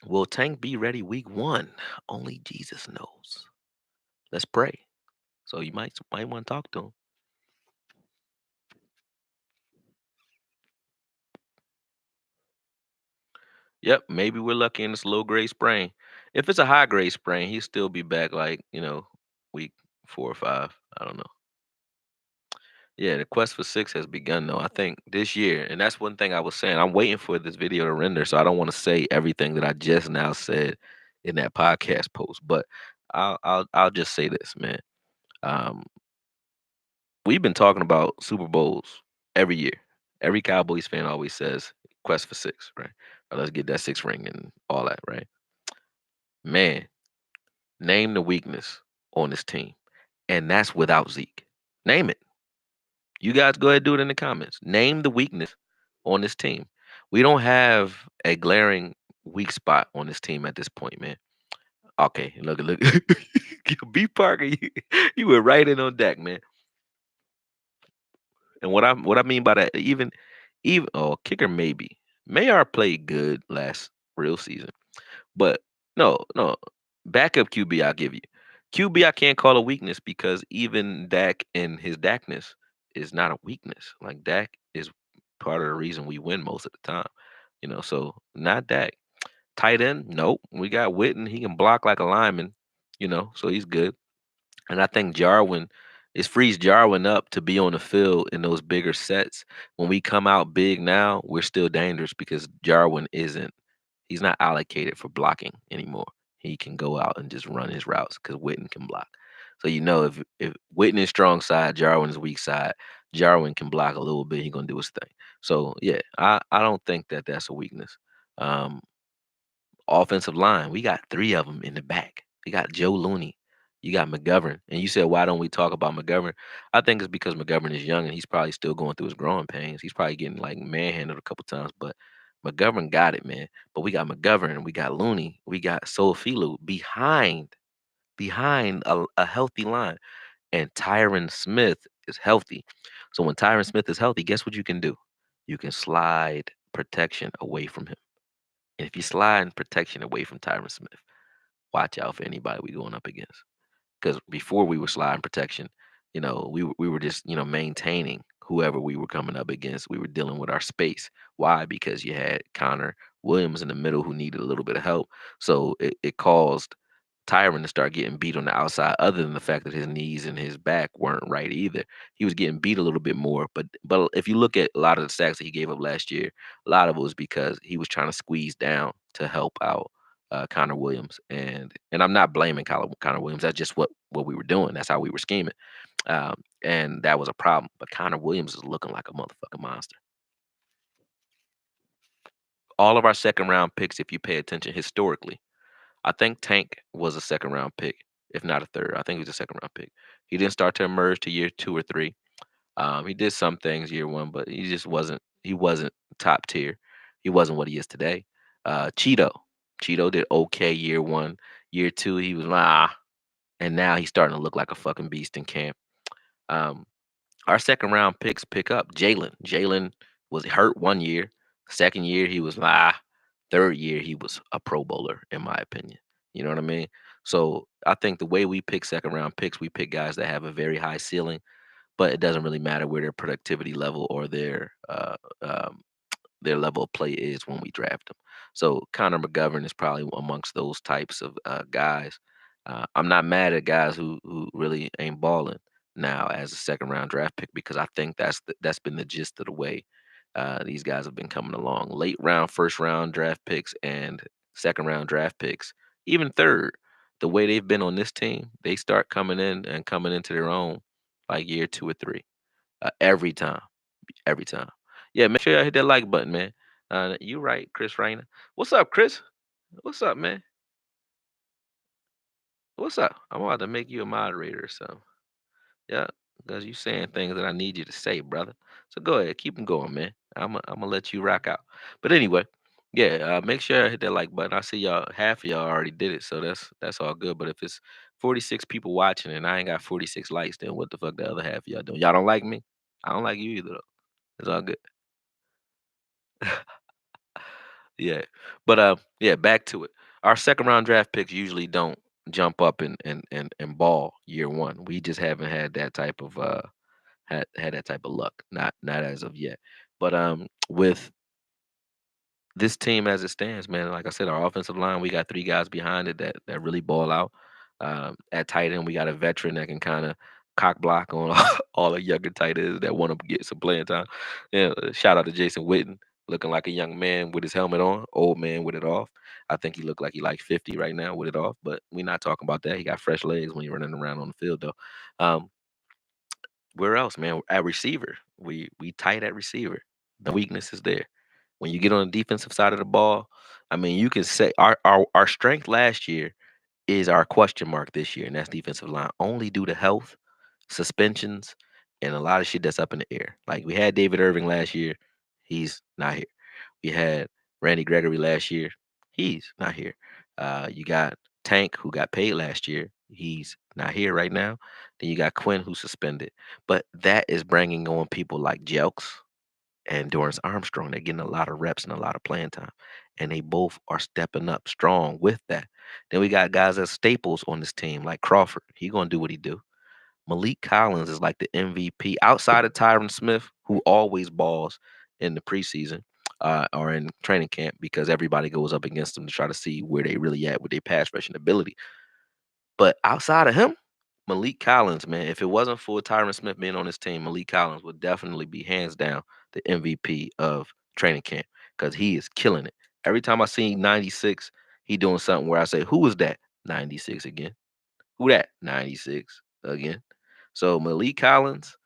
Will Tank be ready week one? Only Jesus knows. Let's pray. So you might want to talk to him. Yep, maybe we're lucky in this low grade sprain. If it's a high grade sprain, he'll still be back like, week 4 or 5. I don't know. Yeah, the quest for six has begun though. I think this year, and that's one thing I was saying. I'm waiting for this video to render, so I don't want to say everything that I just now said in that podcast post. But I'll just say this, man. Um, we've been talking about Super Bowls every year. Every Cowboys fan always says quest for six, right? Or let's get that six ring and all that, right? Man, name the weakness on this team. And that's without Zeke. Name it. You guys go ahead and do it in the comments. Name the weakness on this team. We don't have a glaring weak spot on this team at this point, man. Okay, look. B Parker, you were right in on deck, man. And what I mean by that, even kicker maybe. Mayar played good last real season. But no. Backup QB I'll give you. QB I can't call a weakness because even Dak and his Dakness is not a weakness. Like Dak is part of the reason we win most of the time. So not Dak. Tight end, nope. We got Witten. He can block like a lineman, so he's good. And I think Jarwin it frees Jarwin up to be on the field in those bigger sets. When we come out big now, we're still dangerous because Jarwin isn't he's not allocated for blocking anymore. He can go out and just run his routes because Witten can block. So if Witten is strong side, Jarwin is weak side. Jarwin can block a little bit. He's gonna do his thing. So yeah, I don't think that that's a weakness. Um, Offensive line, we got 3 of them in the back. We got Joe Looney, you got McGovern, and you said, "Why don't we talk about McGovern?" I think it's because McGovern is young and he's probably still going through his growing pains. He's probably getting, like, manhandled a couple times, but McGovern got it, man. But we got McGovern, we got Looney, we got Sofilu behind a healthy line, and Tyron Smith is healthy. So when Tyron Smith is healthy, guess what you can do? You can slide protection away from him. And if you slide protection away from Tyron Smith, watch out for anybody we going up against. Because before we were sliding protection, we were just maintaining whoever we were coming up against. We were dealing with our space. Why? Because you had Connor Williams in the middle who needed a little bit of help. So it caused Tyron to start getting beat on the outside, other than the fact that his knees and his back weren't right either. He was getting beat a little bit more. But if you look at a lot of the sacks that he gave up last year, a lot of it was because he was trying to squeeze down to help out Connor Williams. And I'm not blaming Connor Williams. That's just what we were doing. That's how we were scheming. And that was a problem. But Connor Williams is looking like a motherfucking monster. All of our second round picks, if you pay attention historically, I think Tank was a second round pick, if not a third. I think he was a second round pick. He didn't start to emerge to year 2 or 3. He did some things year 1, but he just wasn't. He wasn't top tier. He wasn't what he is today. Cheeto, Cheeto did okay year 1. Year 2, he was and now he's starting to look like a fucking beast in camp. Um, our second round picks pick up Jalen. Jalen was hurt 1 year. Second year he was Third year he was a Pro Bowler in my opinion. You know what I mean? So I think the way we pick second round picks, we pick guys that have a very high ceiling, but it doesn't really matter where their productivity level or their level of play is when we draft them. So Connor McGovern is probably amongst those types of guys. I'm not mad at guys who really ain't balling now as a second round draft pick because I think that's been the gist of the way these guys have been coming along. Late round, first round draft picks and second round draft picks, even third. The way they've been on this team, they start coming in and coming into their own like year 2 or 3 every time. Every time. Yeah, make sure y'all hit that like button, man. You right, Chris Rayner. What's up, Chris? What's up, man? What's up? I'm about to make you a moderator or something. Yeah, because you saying things that I need you to say, brother. So go ahead, keep them going, man. I'm gonna let you rock out. But anyway, yeah, make sure I hit that like button. I see y'all, half of y'all already did it, so that's all good. But if it's 46 people watching and I ain't got 46 likes, then what the fuck the other half of y'all doing? Y'all don't like me? I don't like you either though. It's all good. Yeah. But yeah, back to it. Our second round draft picks usually don't jump up and ball year 1. We just haven't had that type of had that type of luck. Not as of yet. But with this team as it stands, man, like I said, our offensive line, we got 3 guys behind it that really ball out. At tight end, we got a veteran that can kind of cock block on all the younger tight ends that want to get some playing time. Yeah, shout out to Jason Witten, looking like a young man with his helmet on, old man with it off. I think he looked like he like 50 right now with it off, but we're not talking about that. He got fresh legs when he's running around on the field, though. Where else, man? At receiver, we tight at receiver. The weakness is there. When you get on the defensive side of the ball, I mean, you can say our strength last year is our question mark this year, and that's defensive line, only due to health, suspensions, and a lot of shit that's up in the air. Like we had David Irving last year, he's not here. We had Randy Gregory last year, he's not here. You got Tank who got paid last year, he's not here right now. Then you got Quinn who's suspended, but that is bringing on people like Jelks and Dorrance Armstrong. They're getting a lot of reps and a lot of playing time, and they both are stepping up strong with that. Then we got guys as staples on this team like Crawford. He gonna do what he do. Malik Collins is like the MVP outside of Tyron Smith, who always balls in the preseason or in training camp because everybody goes up against him to try to see where they really at with their pass rushing ability. But outside of him, Malik Collins, man, if it wasn't for Tyron Smith being on this team, Malik Collins would definitely be hands down the MVP of training camp because he is killing it. Every time I see 96, he doing something where I say, "Who is that?" 96 again. Who that? 96 again. So Malik Collins,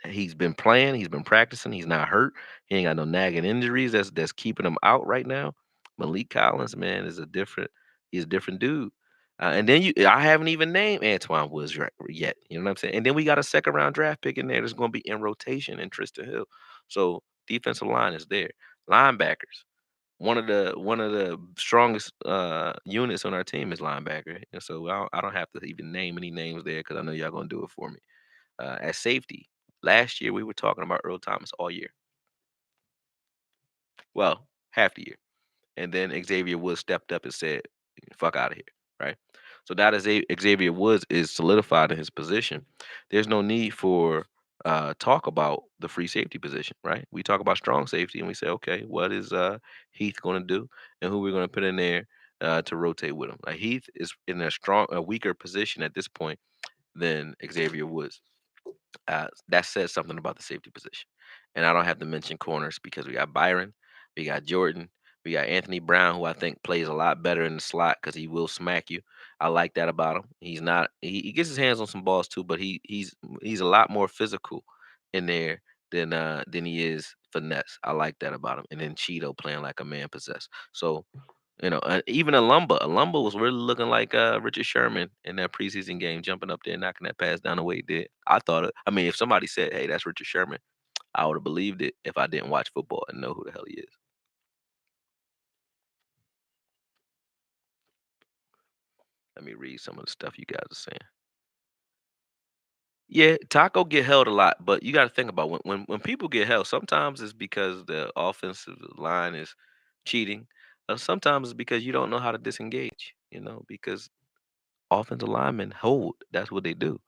he's been playing, he's been practicing, he's not hurt. He ain't got no nagging injuries that's keeping him out right now. Malik Collins, man, he's a different dude. And then I haven't even named Antoine Woods yet. You know what I'm saying? And then we got a second round draft pick in there that's going to be in rotation in Tristan Hill. So defensive line is there. Linebackers, one of the strongest units on our team is linebacker. And so I don't have to even name any names there because I know y'all gonna do it for me. At safety, last year we were talking about Earl Thomas all year. Well, half the year. And then Xavier Woods stepped up and said, "Fuck out of here." Right. So now that Xavier Woods is solidified in his position, there's no need for talk about the free safety position, right? We talk about strong safety and we say, okay, what is Heath going to do, and who we're going to put in there to rotate with him. Like Heath is in a weaker position at this point than Xavier Woods. That says something about the safety position. And I don't have to mention corners because we got Byron, we got Jordan, we got Anthony Brown, who I think plays a lot better in the slot because he will smack you. I like that about him. He's not he gets his hands on some balls too, but he's a lot more physical in there than he is finesse. I like that about him. And then Cheeto playing like a man possessed. So even Alumba was really looking like Richard Sherman in that preseason game, jumping up there, knocking that pass down the way he did. I mean, if somebody said, "Hey, that's Richard Sherman," I would have believed it if I didn't watch football and know who the hell he is. Let me read some of the stuff you guys are saying. Yeah, Taco get held a lot, but you got to think about when people get held. Sometimes it's because the offensive line is cheating. Sometimes it's because you don't know how to disengage. Because offensive linemen hold. That's what they do.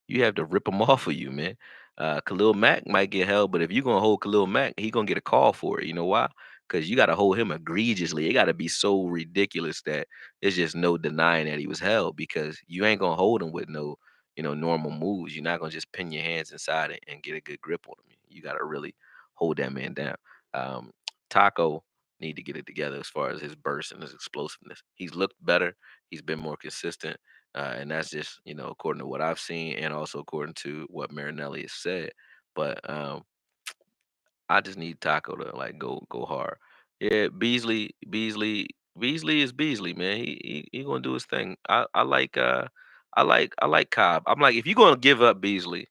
You have to rip them off of you, man. Khalil Mack might get held, but if you're gonna hold Khalil Mack, he gonna get a call for it. You know why? Because you got to hold him egregiously. It got to be so ridiculous that there's just no denying that he was held. Because you ain't gonna hold him with no, normal moves. You're not gonna just pin your hands inside it and get a good grip on him. You got to really hold that man down. Um, Taco need to get it together as far as his burst and his explosiveness. He's looked better. He's been more consistent. And that's just, according to what I've seen and also according to what Marinelli has said. But I just need Taco to like go hard. Yeah, Beasley is Beasley, man. He gonna do his thing. I like Cobb. I'm like, if you're gonna give up Beasley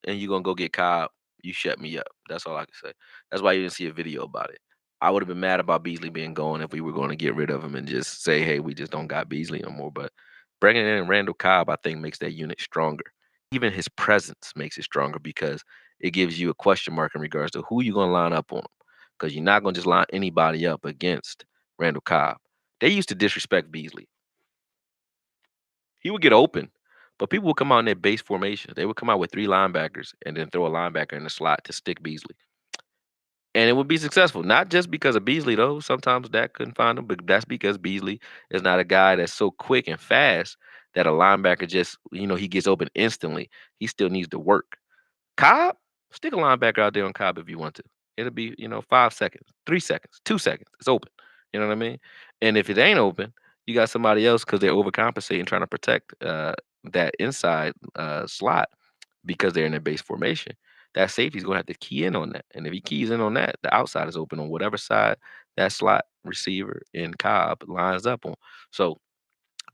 and you're gonna go get Cobb, you shut me up. That's all I can say. That's why you didn't see a video about it. I would have been mad about Beasley being gone if we were going to get rid of him and just say, hey, we just don't got Beasley no more. But bringing in Randall Cobb, I think, makes that unit stronger. Even his presence makes it stronger because it gives you a question mark in regards to who you're going to line up on him. Because you're not going to just line anybody up against Randall Cobb. They used to disrespect Beasley. He would get open, but people would come out in their base formation. They would come out with three linebackers and then throw a linebacker in the slot to stick Beasley. And it would be successful, not just because of Beasley though. Sometimes Dak couldn't find him, but that's because Beasley is not a guy that's so quick and fast that a linebacker just, he gets open instantly. He still needs to work. Cobb, stick a linebacker out there on Cobb if you want to. It'll be, 5 seconds, 3 seconds, 2 seconds. It's open. You know what I mean? And if it ain't open, you got somebody else because they're overcompensating, trying to protect that inside slot because they're in their base formation. That safety's gonna have to key in on that. And if he keys in on that, the outside is open on whatever side that slot receiver in Cobb lines up on. So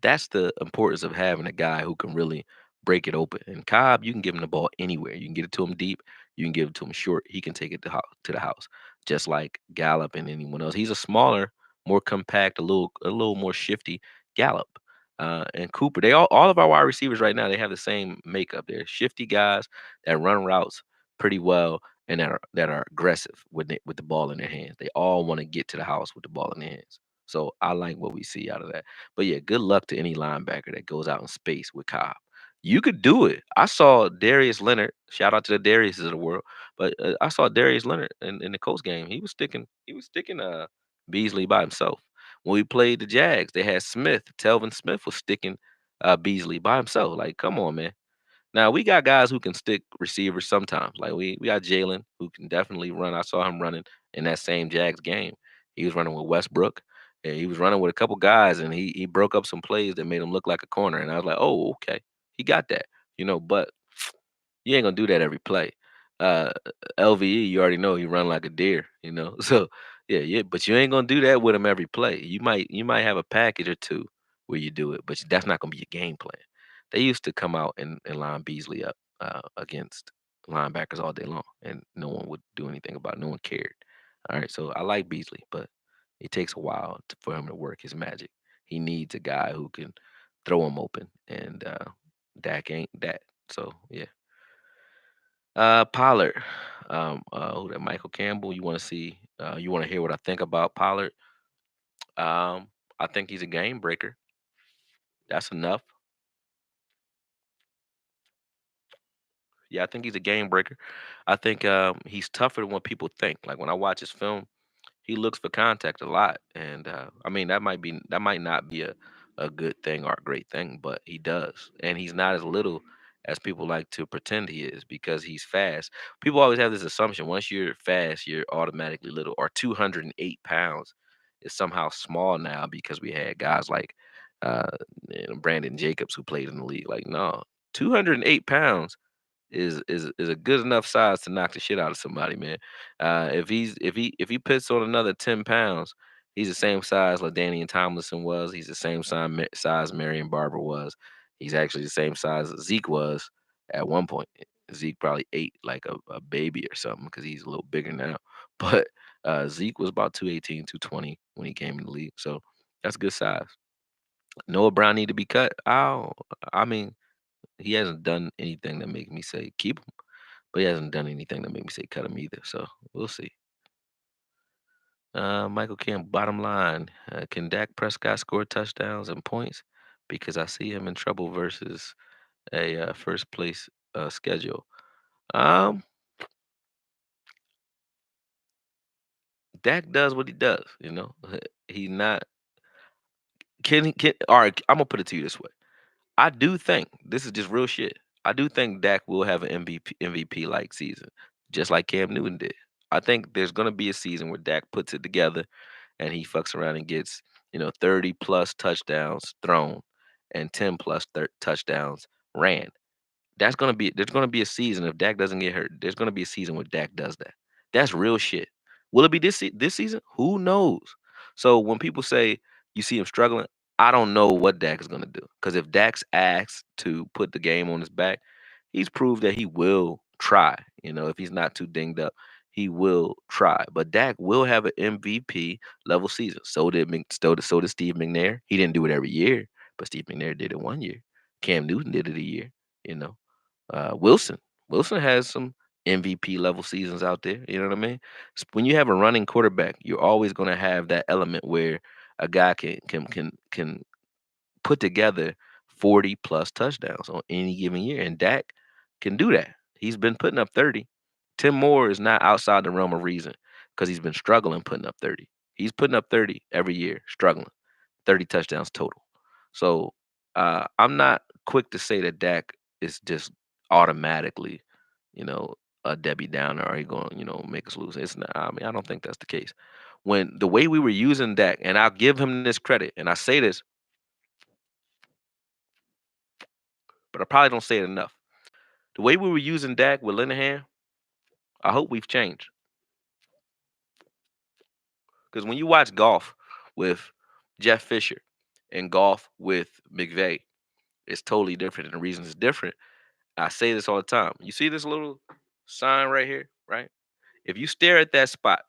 that's the importance of having a guy who can really break it open. And Cobb, you can give him the ball anywhere. You can get it to him deep. You can give it to him short. He can take it to the house, just like Gallup and anyone else. He's a smaller, more compact, a little more shifty Gallup. And Cooper, all of our wide receivers right now, they have the same makeup. They're shifty guys that run routes pretty well and that are aggressive with the ball in their hands. They all want to get to the house with the ball in their hands. So I like what we see out of that. But yeah, good luck to any linebacker that goes out in space with Cobb. You could do it. I saw Darius Leonard. Shout out to the Dariuses of the world. But I saw Darius Leonard in the Colts game. He was sticking Beasley by himself. When we played the Jags, they had Smith. Telvin Smith was sticking Beasley by himself. Like, come on, man. Now we got guys who can stick receivers sometimes. Like we got Jalen who can definitely run. I saw him running in that same Jags game. He was running with Westbrook, and he was running with a couple guys, and he broke up some plays that made him look like a corner. And I was like, oh, okay, he got that, But you ain't gonna do that every play. Uh, LVE, you already know he run like a deer. So yeah, but you ain't gonna do that with him every play. You might have a package or two where you do it, but that's not gonna be your game plan. They used to come out and line Beasley up against linebackers all day long, and no one would do anything about it. No one cared. All right, so I like Beasley, but it takes a while for him to work his magic. He needs a guy who can throw him open, and Dak ain't that. So yeah. Pollard. Who that? Michael Campbell. You want to see? You want to hear what I think about Pollard? I think he's a game breaker. That's enough. Yeah, I think he's a game breaker. I think he's tougher than what people think. Like when I watch his film, he looks for contact a lot, and I mean that might not be a good thing or a great thing, but he does, and he's not as little as people like to pretend he is because he's fast. People always have this assumption once you're fast, you're automatically little, or 208 pounds is somehow small now because we had guys like uh, Brandon Jacobs who played in the league. Like no, 208 pounds is a good enough size to knock the shit out of somebody, man. If he puts on another 10 pounds, he's the same size LaDainian Tomlinson was. He's the same size Marion Barber was. He's actually the same size Zeke was at one point. Zeke probably ate like a baby or something because he's a little bigger now. But Zeke was about 218, 220 when he came in the league. So that's good size. Noah Brown need to be cut. I mean, he hasn't done anything that make me say keep him, but he hasn't done anything that make me say cut him either. So we'll see. Michael Kim, bottom line, can Dak Prescott score touchdowns and points? Because I see him in trouble versus a first place schedule. Um, Dak does what he does. You know, he's not. Can all right? I'm gonna put it to you this way. I do think this is just real shit. I do think Dak will have an MVP like season, just like Cam Newton did. I think there's gonna be a season where Dak puts it together and he fucks around and gets 30 plus touchdowns thrown and 10 plus touchdowns ran. There's gonna be a season if Dak doesn't get hurt. There's gonna be a season where Dak does that. That's real shit. Will it be this season? Who knows? So when people say you see him struggling, I don't know what Dak is gonna do. Because if Dak's asked to put the game on his back, he's proved that he will try. If he's not too dinged up, he will try. But Dak will have an MVP level season. So did Steve McNair. He didn't do it every year, but Steve McNair did it one year. Cam Newton did it a year. You know. Wilson. Wilson has some MVP level seasons out there. You know what I mean? When you have a running quarterback, you're always going to have that element where a guy can put together 40 plus touchdowns on any given year, and Dak can do that. He's been putting up 30. Tim Moore is not outside the realm of reason because he's been struggling putting up 30. He's putting up 30 every year, struggling. 30 touchdowns total. So I'm not quick to say that Dak is just automatically, you know, a Debbie Downer or he going, make us lose. It's not. I mean, I don't think that's the case. When the way we were using Dak, and I'll give him this credit, and I say this, but I probably don't say it enough. The way we were using Dak with Linehan, I hope we've changed. Because when you watch golf with Jeff Fisher and golf with McVay, it's totally different, and the reason it's different. I say this all the time. You see this little sign right here, right? If you stare at that spot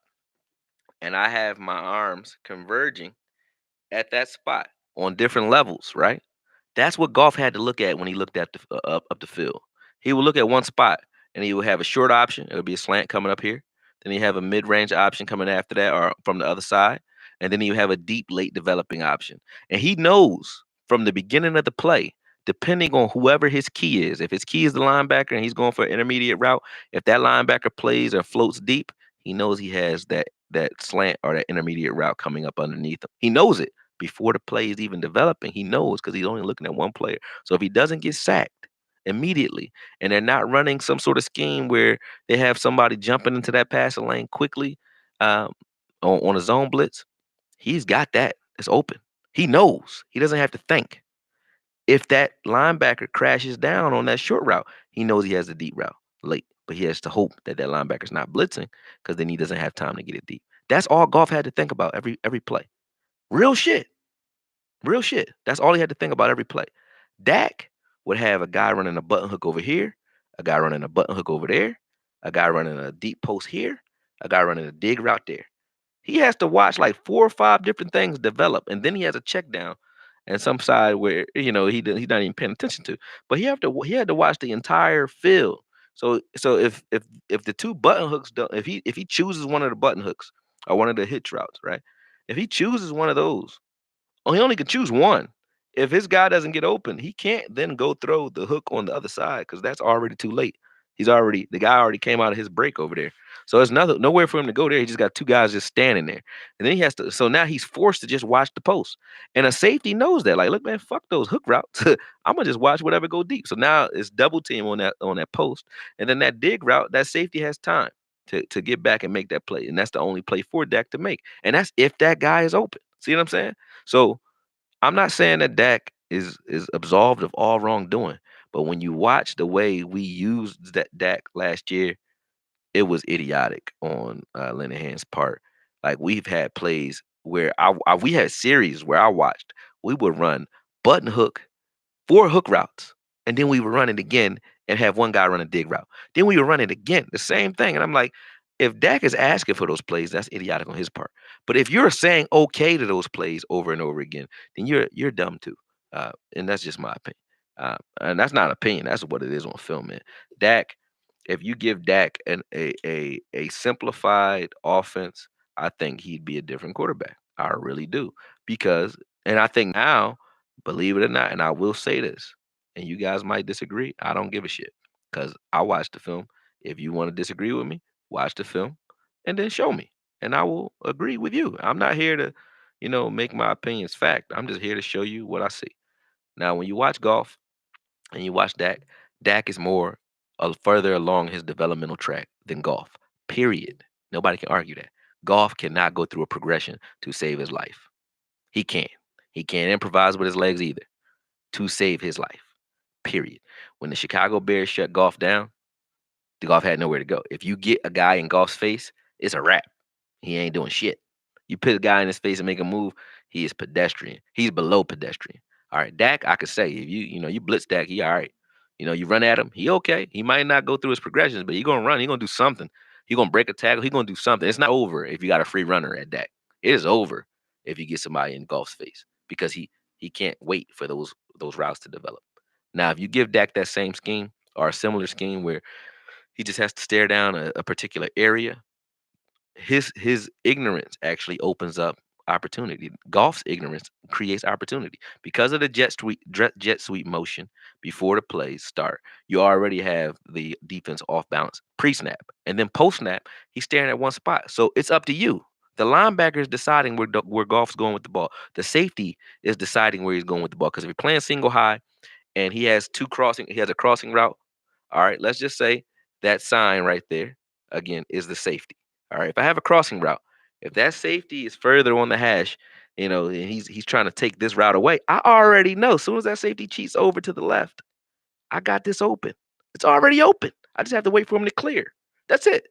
and I have my arms converging at that spot on different levels, right? That's what Golf had to look at when he looked at the up the field. He would look at one spot and he would have a short option. It would be a slant coming up here. Then he have a mid-range option coming after that or from the other side. And then you have a deep late developing option. And he knows from the beginning of the play, depending on whoever his key is, if his key is the linebacker and he's going for an intermediate route, if that linebacker plays or floats deep, he knows he has that slant or that intermediate route coming up underneath him. He knows it before the play is even developing. He knows because he's only looking at one player. So if he doesn't get sacked immediately and they're not running some sort of scheme where they have somebody jumping into that passing lane quickly um, on a zone blitz, he's got that. It's open. He knows. He doesn't have to think. If that linebacker crashes down on that short route, he knows he has the deep route late, but he has to hope that that linebacker's not blitzing because then he doesn't have time to get it deep. That's all Golf had to think about every play. Real shit. Real shit. That's all he had to think about every play. Dak would have a guy running a button hook over here, a guy running a button hook over there, a guy running a deep post here, a guy running a dig route there. He has to watch like 4 or 5 different things develop, and then he has a check down and some side where he's not even paying attention to. But he had to watch the entire field. So if the two button hooks don't if he chooses one of the button hooks or one of the hitch routes, right? If he chooses one of those, oh, he only can choose one. If his guy doesn't get open, he can't then go throw the hook on the other side because that's already too late. The guy already came out of his break over there. So there's nothing nowhere for him to go there. He just got two guys just standing there. And then he has to so now he's forced to just watch the post. And a safety knows that. Like, look, man, fuck those hook routes. I'm gonna just watch whatever go deep. So now it's double team on that post. And then that dig route, that safety has time to get back and make that play. And that's the only play for Dak to make. And that's if that guy is open. See what I'm saying? So I'm not saying that Dak is absolved of all wrongdoing, but when you watch the way we used that Dak last year, it was idiotic on Linehan's part. Like we've had plays where we had series where I watched, we would run button hook 4 hook routes, and then we would run it again and have one guy run a dig route. Then we would run it again, the same thing. And I'm like, if Dak is asking for those plays, that's idiotic on his part. But if you're saying okay to those plays over and over again, then you're dumb too. And that's just my opinion. And that's not opinion. That's what it is on film, man. Dak, if you give Dak a simplified offense, I think he'd be a different quarterback. I really do. Because and I think now, believe it or not, and I will say this, and you guys might disagree. I don't give a shit. Because I watched the film. If you want to disagree with me, watch the film and then show me. And I will agree with you. I'm not here to, make my opinions fact. I'm just here to show you what I see. Now, when you watch golf, and you watch Dak, Dak is more further along his developmental track than golf. Period. Nobody can argue that. Golf cannot go through a progression to save his life. He can't. He can't improvise with his legs either to save his life. Period. When the Chicago Bears shut golf down, the golf had nowhere to go. If you get a guy in golf's face, it's a wrap. He ain't doing shit. You put a guy in his face and make a move, he is pedestrian. He's below pedestrian. All right, Dak, I could say if you blitz Dak, he all right. You run at him, he okay. He might not go through his progressions, but he gonna run. He gonna do something. He gonna break a tackle. He gonna do something. It's not over if you got a free runner at Dak. It is over if you get somebody in golf's face because he can't wait for those routes to develop. Now, if you give Dak that same scheme or a similar scheme where he just has to stare down a particular area, his ignorance actually opens up opportunity. Golf's ignorance creates opportunity because of the jet sweep motion before the plays start. You already have the defense off balance pre-snap, and then post-snap, he's staring at one spot. So it's up to you. The linebacker is deciding where golf's going with the ball. The safety is deciding where he's going with the ball. Because if you're playing single high and he has a crossing route. All right, let's just say that sign right there again is the safety. All right, if I have a crossing route, if that safety is further on the hash, and he's trying to take this route away, I already know. As soon as that safety cheats over to the left, I got this open. It's already open. I just have to wait for him to clear. That's it.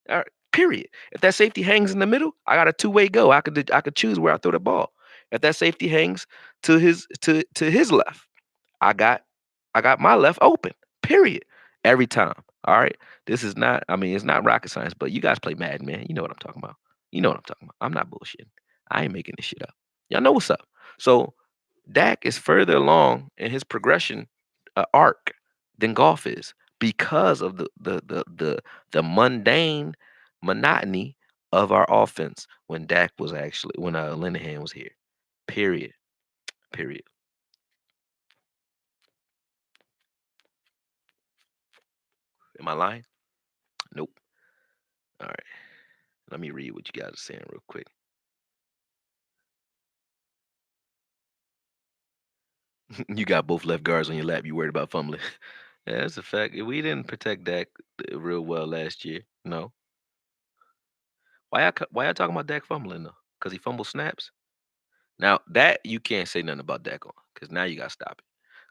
All right, period. If that safety hangs in the middle, I got a two-way go. I could choose where I throw the ball. If that safety hangs to his left, I got I got my left open. Period. Every time. All right. This is not. I mean, it's not rocket science, but you guys play Madden, man. You know what I'm talking about. You know what I'm talking about. I'm not bullshitting. I ain't making this shit up. Y'all know what's up. So Dak is further along in his progression arc than golf is because of the mundane monotony of our offense when Linehan was here. Period. Period. Am I lying? Nope. All right. Let me read what you guys are saying real quick. You got both left guards on your lap. You worried about fumbling. Yeah, that's a fact. We didn't protect Dak real well last year. No. Why y'all talking about Dak fumbling though? Because he fumbled snaps. Now that you can't say nothing about Dak on, because now you got to stop it.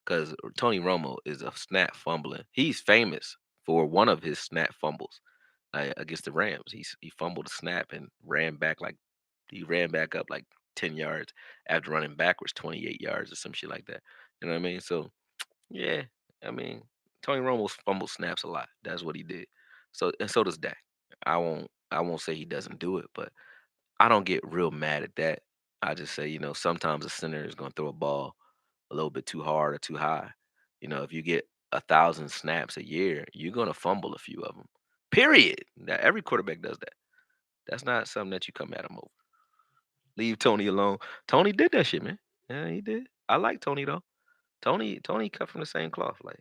Because Tony Romo is a snap fumbling. He's famous for one of his snap fumbles against the Rams. He fumbled a snap and he ran back up like 10 yards after running backwards 28 yards or some shit like that. You know what I mean? So yeah, I mean Tony Romo fumble snaps a lot. That's what he did. So does Dak. I won't say he doesn't do it, but I don't get real mad at that. I just say, sometimes a center is gonna throw a ball a little bit too hard or too high. If you get 1,000 snaps a year, you're gonna fumble a few of them. Period. Now every quarterback does that. That's not something that you come at him over. Leave Tony alone. Tony did that shit, man. Yeah, he did. I like Tony though. Tony cut from the same cloth. Like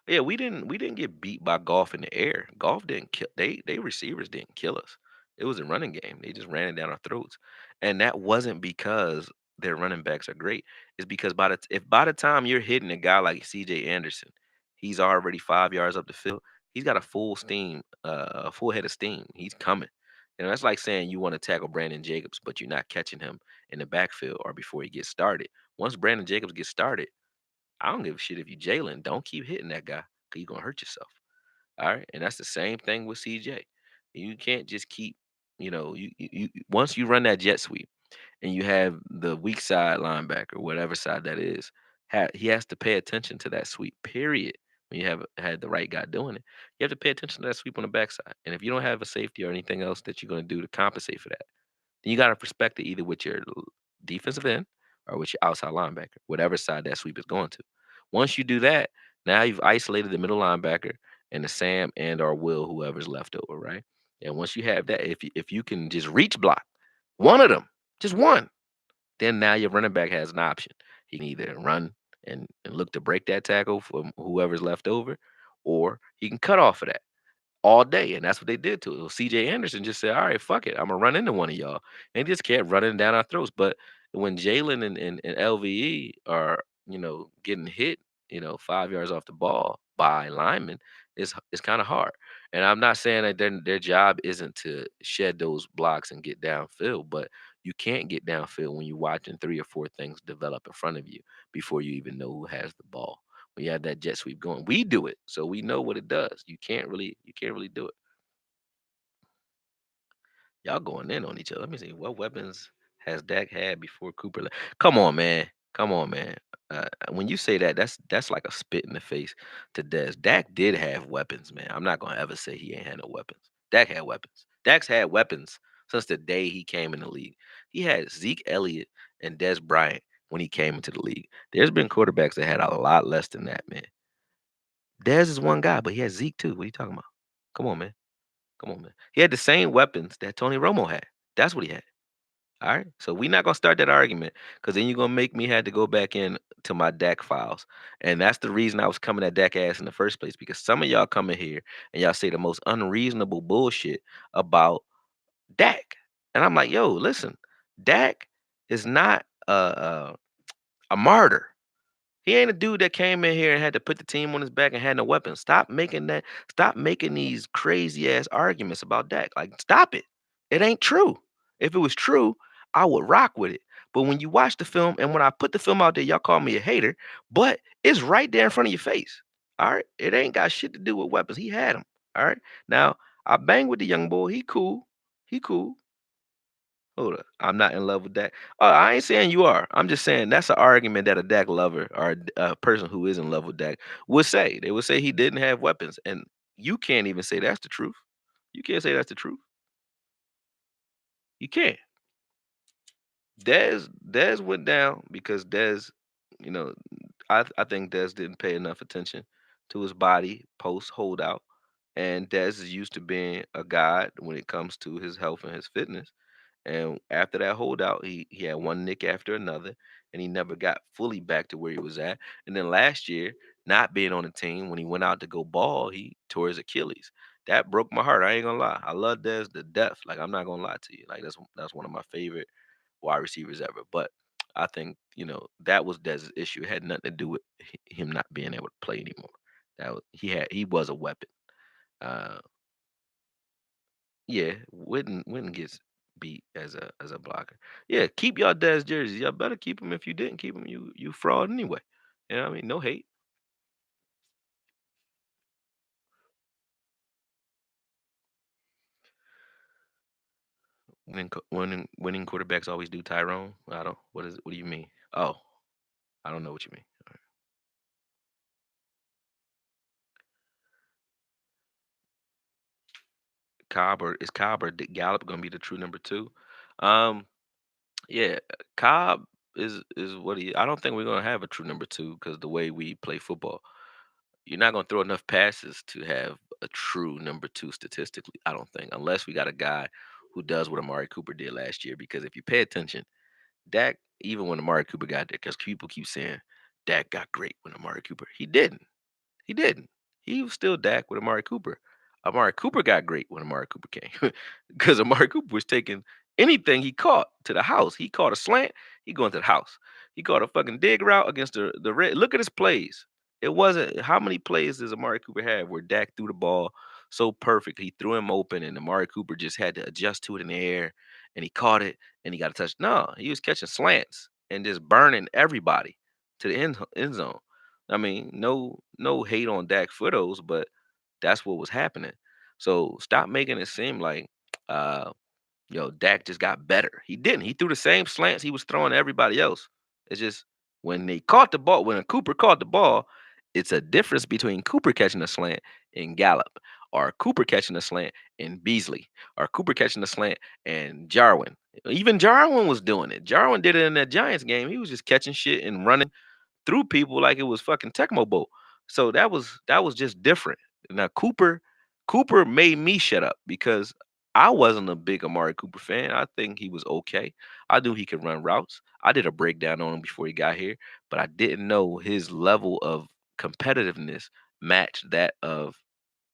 Yeah, we didn't get beat by golf in the air. Golf didn't kill they receivers didn't kill us. It was a running game. They just ran it down our throats. And that wasn't because their running backs are great. It's because if by the time you're hitting a guy like CJ Anderson, he's already 5 yards up the field, he's got a full head of steam. He's coming. That's like saying you want to tackle Brandon Jacobs, but you're not catching him in the backfield or before he gets started. Once Brandon Jacobs gets started, I don't give a shit if you Jalen. Don't keep hitting that guy because you're gonna hurt yourself. All right, and that's the same thing with CJ. You can't just keep, once you run that jet sweep and you have the weak side linebacker, whatever side that is, he has to pay attention to that sweep. Period. When you have had the right guy doing it, you have to pay attention to that sweep on the backside. And if you don't have a safety or anything else that you're gonna do to compensate for that, then you got to respect it either with your defensive end or with your outside linebacker, whatever side that sweep is going to. Once you do that, now you've isolated the middle linebacker and the Sam and or Will, whoever's left over, right? And once you have that, if you can just reach block one of them, just one, then now your running back has an option. He can either run and look to break that tackle from whoever's left over, or he can cut off of that all day, and that's what they did to it. Well, CJ Anderson just said, "All right, fuck it, I'm gonna run into one of y'all," and he just kept running down our throats. But when Jalen and LVE are, getting hit, 5 yards off the ball by linemen, it's kind of hard. And I'm not saying that their job isn't to shed those blocks and get downfield, but you can't get downfield when you're watching three or four things develop in front of you before you even know who has the ball. When you have that jet sweep going, we do it, so we know what it does. You can't really do it. Y'all going in on each other. Let me see. What weapons has Dak had before Cooper left? Come on, man. Come on, man. When you say that, that's like a spit in the face to Dez. Dak did have weapons, man. I'm not gonna ever say he ain't had no weapons. Dak had weapons. Dak's had weapons since the day he came in the league. He had Zeke Elliott and Dez Bryant when he came into the league. There's been quarterbacks that had a lot less than that, man. Dez is one guy, but he has Zeke too. What are you talking about? Come on, man. Come on, man. He had the same weapons that Tony Romo had. That's what he had. All right. So we're not gonna start that argument because then you're gonna make me have to go back in to my Dak files. And that's the reason I was coming at Dak ass in the first place. Because some of y'all come in here and y'all say the most unreasonable bullshit about Dak. And I'm like, yo, listen, Dak is not a martyr. He ain't a dude that came in here and had to put the team on his back and had no weapons. Stop making that. Stop making these crazy ass arguments about Dak. Like, stop it. It ain't true. If it was true, I would rock with it. But when you watch the film and when I put the film out there, y'all call me a hater. But it's right there in front of your face. All right. It ain't got shit to do with weapons. He had them. All right. Now I bang with the young boy. He cool. He cool. Hold up. I'm not in love with Dak. I ain't saying you are. I'm just saying that's an argument that a Dak lover or a person who is in love with Dak would say. They would say he didn't have weapons. And you can't even say that's the truth. You can't say that's the truth. You can't. Dez went down because Dez, you know, I think Dez didn't pay enough attention to his body post holdout. And Dez is used to being a god when it comes to his health and his fitness. And after that holdout, he had one nick after another, and he never got fully back to where he was at. And then last year, not being on the team, when he went out to go ball, he tore his Achilles. That broke my heart. I ain't gonna lie. I love Dez to death. Like, I'm not gonna lie to you. Like, that's one of my favorite wide receivers ever. But I think that was Dez's issue. It had nothing to do with him not being able to play anymore. He was a weapon. Uh, yeah, Witten gets beat as a blocker. Yeah, keep y'all Dez jerseys. Y'all better keep them. If you didn't keep them, you fraud anyway. You know what I mean? No hate. Winning quarterbacks always do Tyrone. I don't. What is? What do you mean? Oh, I don't know what you mean. Cobb or Gallup going to be the true number two? Um, yeah, Cobb is what he. I don't think we're going to have a true number two because the way we play football. You're not going to throw enough passes to have a true number two statistically, I don't think, unless we got a guy who does what Amari Cooper did last year. Because if you pay attention, Dak, even when Amari Cooper got there, because people keep saying Dak got great when Amari Cooper, he didn't. He didn't. He was still Dak with Amari Cooper. Amari Cooper got great when Amari Cooper came because Amari Cooper was taking anything he caught to the house. He caught a slant, he going to the house. He caught a fucking dig route against the red. Look at his plays. It wasn't how many plays does Amari Cooper have where Dak threw the ball so perfect. He threw him open and Amari Cooper just had to adjust to it in the air and he caught it and he got a touch. No, he was catching slants and just burning everybody to the end zone. I mean, no hate on Dak for those, but that's what was happening. So stop making it seem like uh Dak just got better. He didn't. He threw the same slants he was throwing to everybody else. It's just when they caught the ball, when a Cooper caught the ball, it's a difference between Cooper catching a slant and Gallup, or Cooper catching a slant and Beasley, or Cooper catching a slant and Jarwin. Even Jarwin was doing it. Jarwin did it in that Giants game. He was just catching shit and running through people like it was fucking Tecmo Bowl. So that was just different. Now Cooper made me shut up because I wasn't a big Amari Cooper fan. I think he was okay. I knew he could run routes. I did a breakdown on him before he got here, but I didn't know his level of competitiveness matched that of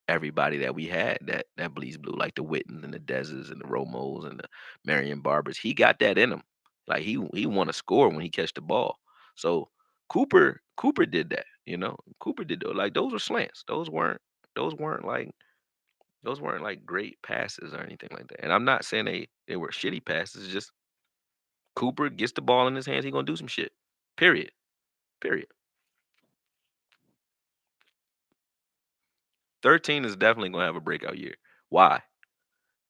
everybody that we had that bleeds blue, like the Wittens and the Dezes and the Romos and the Marion Barbers. He got that in him. Like he want to score when he catch the ball. So Cooper did that. Cooper did like those were slants. Those weren't like great passes or anything like that. And I'm not saying they were shitty passes. It's just Cooper gets the ball in his hands, he gonna do some shit. Period. Period. 13 is definitely gonna have a breakout year. Why?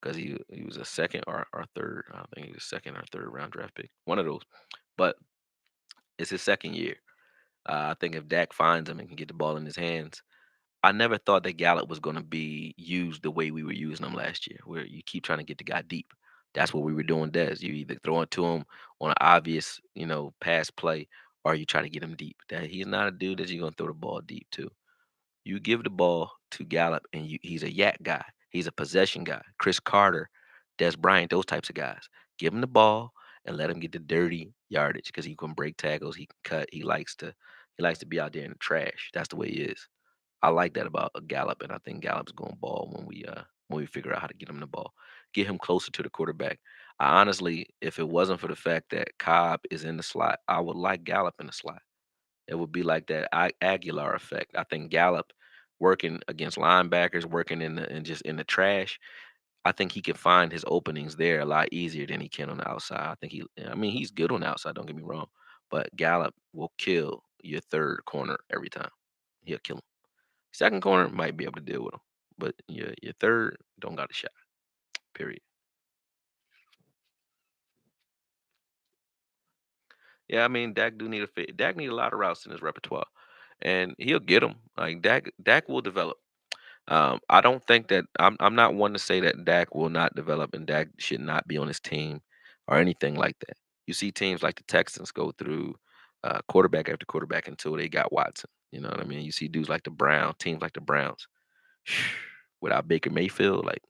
Because he was a second or third. I think he was second or third round draft pick. One of those. But it's his second year. I think if Dak finds him and can get the ball in his hands, I never thought that Gallup was going to be used the way we were using him last year, where you keep trying to get the guy deep. That's what we were doing, Des. You either throw it to him on an obvious, pass play, or you try to get him deep. That he's not a dude that you're going to throw the ball deep to. You give the ball to Gallup, and he's a yak guy. He's a possession guy. Chris Carter, Des Bryant, those types of guys. Give him the ball and let him get the dirty yardage because he can break tackles. He can cut. He likes to be out there in the trash. That's the way he is. I like that about a Gallup, and I think Gallup's going ball when we figure out how to get him the ball, get him closer to the quarterback. I honestly, if it wasn't for the fact that Cobb is in the slot, I would like Gallup in the slot. It would be like that Aguilar effect. I think Gallup working against linebackers, working in the trash. I think he can find his openings there a lot easier than he can on the outside. I mean, he's good on the outside. Don't get me wrong, but Gallup will kill your third corner every time. He'll kill him. Second corner might be able to deal with him, but your third don't got a shot. Period. Yeah, I mean Dak do need a fit. Dak need a lot of routes in his repertoire, and he'll get them. Like Dak will develop. I don't think that I'm not one to say that Dak will not develop and Dak should not be on his team or anything like that. You see teams like the Texans go through quarterback after quarterback until they got Watson. You know what I mean? You see dudes like the Browns, teams like the Browns, without Baker Mayfield, like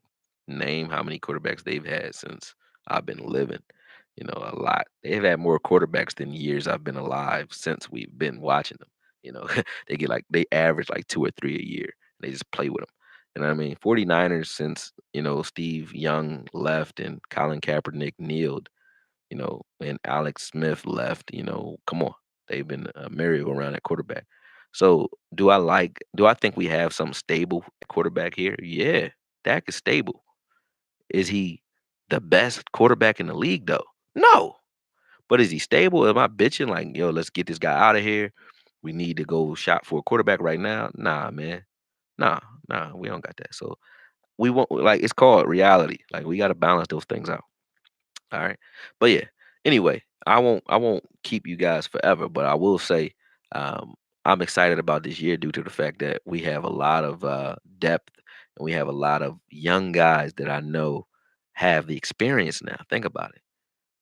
name how many quarterbacks they've had since I've been living. A lot. They've had more quarterbacks than years I've been alive since we've been watching them. They average like two or three a year. They just play with them. You know what I mean? 49ers since, Steve Young left and Colin Kaepernick kneeled, and Alex Smith left, come on. They've been a merry-go-round at quarterback. So do I think we have some stable quarterback here? Yeah. Dak is stable. Is he the best quarterback in the league though? No. But is he stable? Am I bitching like, yo, let's get this guy out of here? We need to go shop for a quarterback right now. Nah, man. Nah, nah, we don't got that. So we want like it's called reality. Like we gotta balance those things out. All right. But yeah, anyway, I won't keep you guys forever, but I will say um I'm excited about this year due to the fact that we have a lot of depth and we have a lot of young guys that I know have the experience now. Think about it.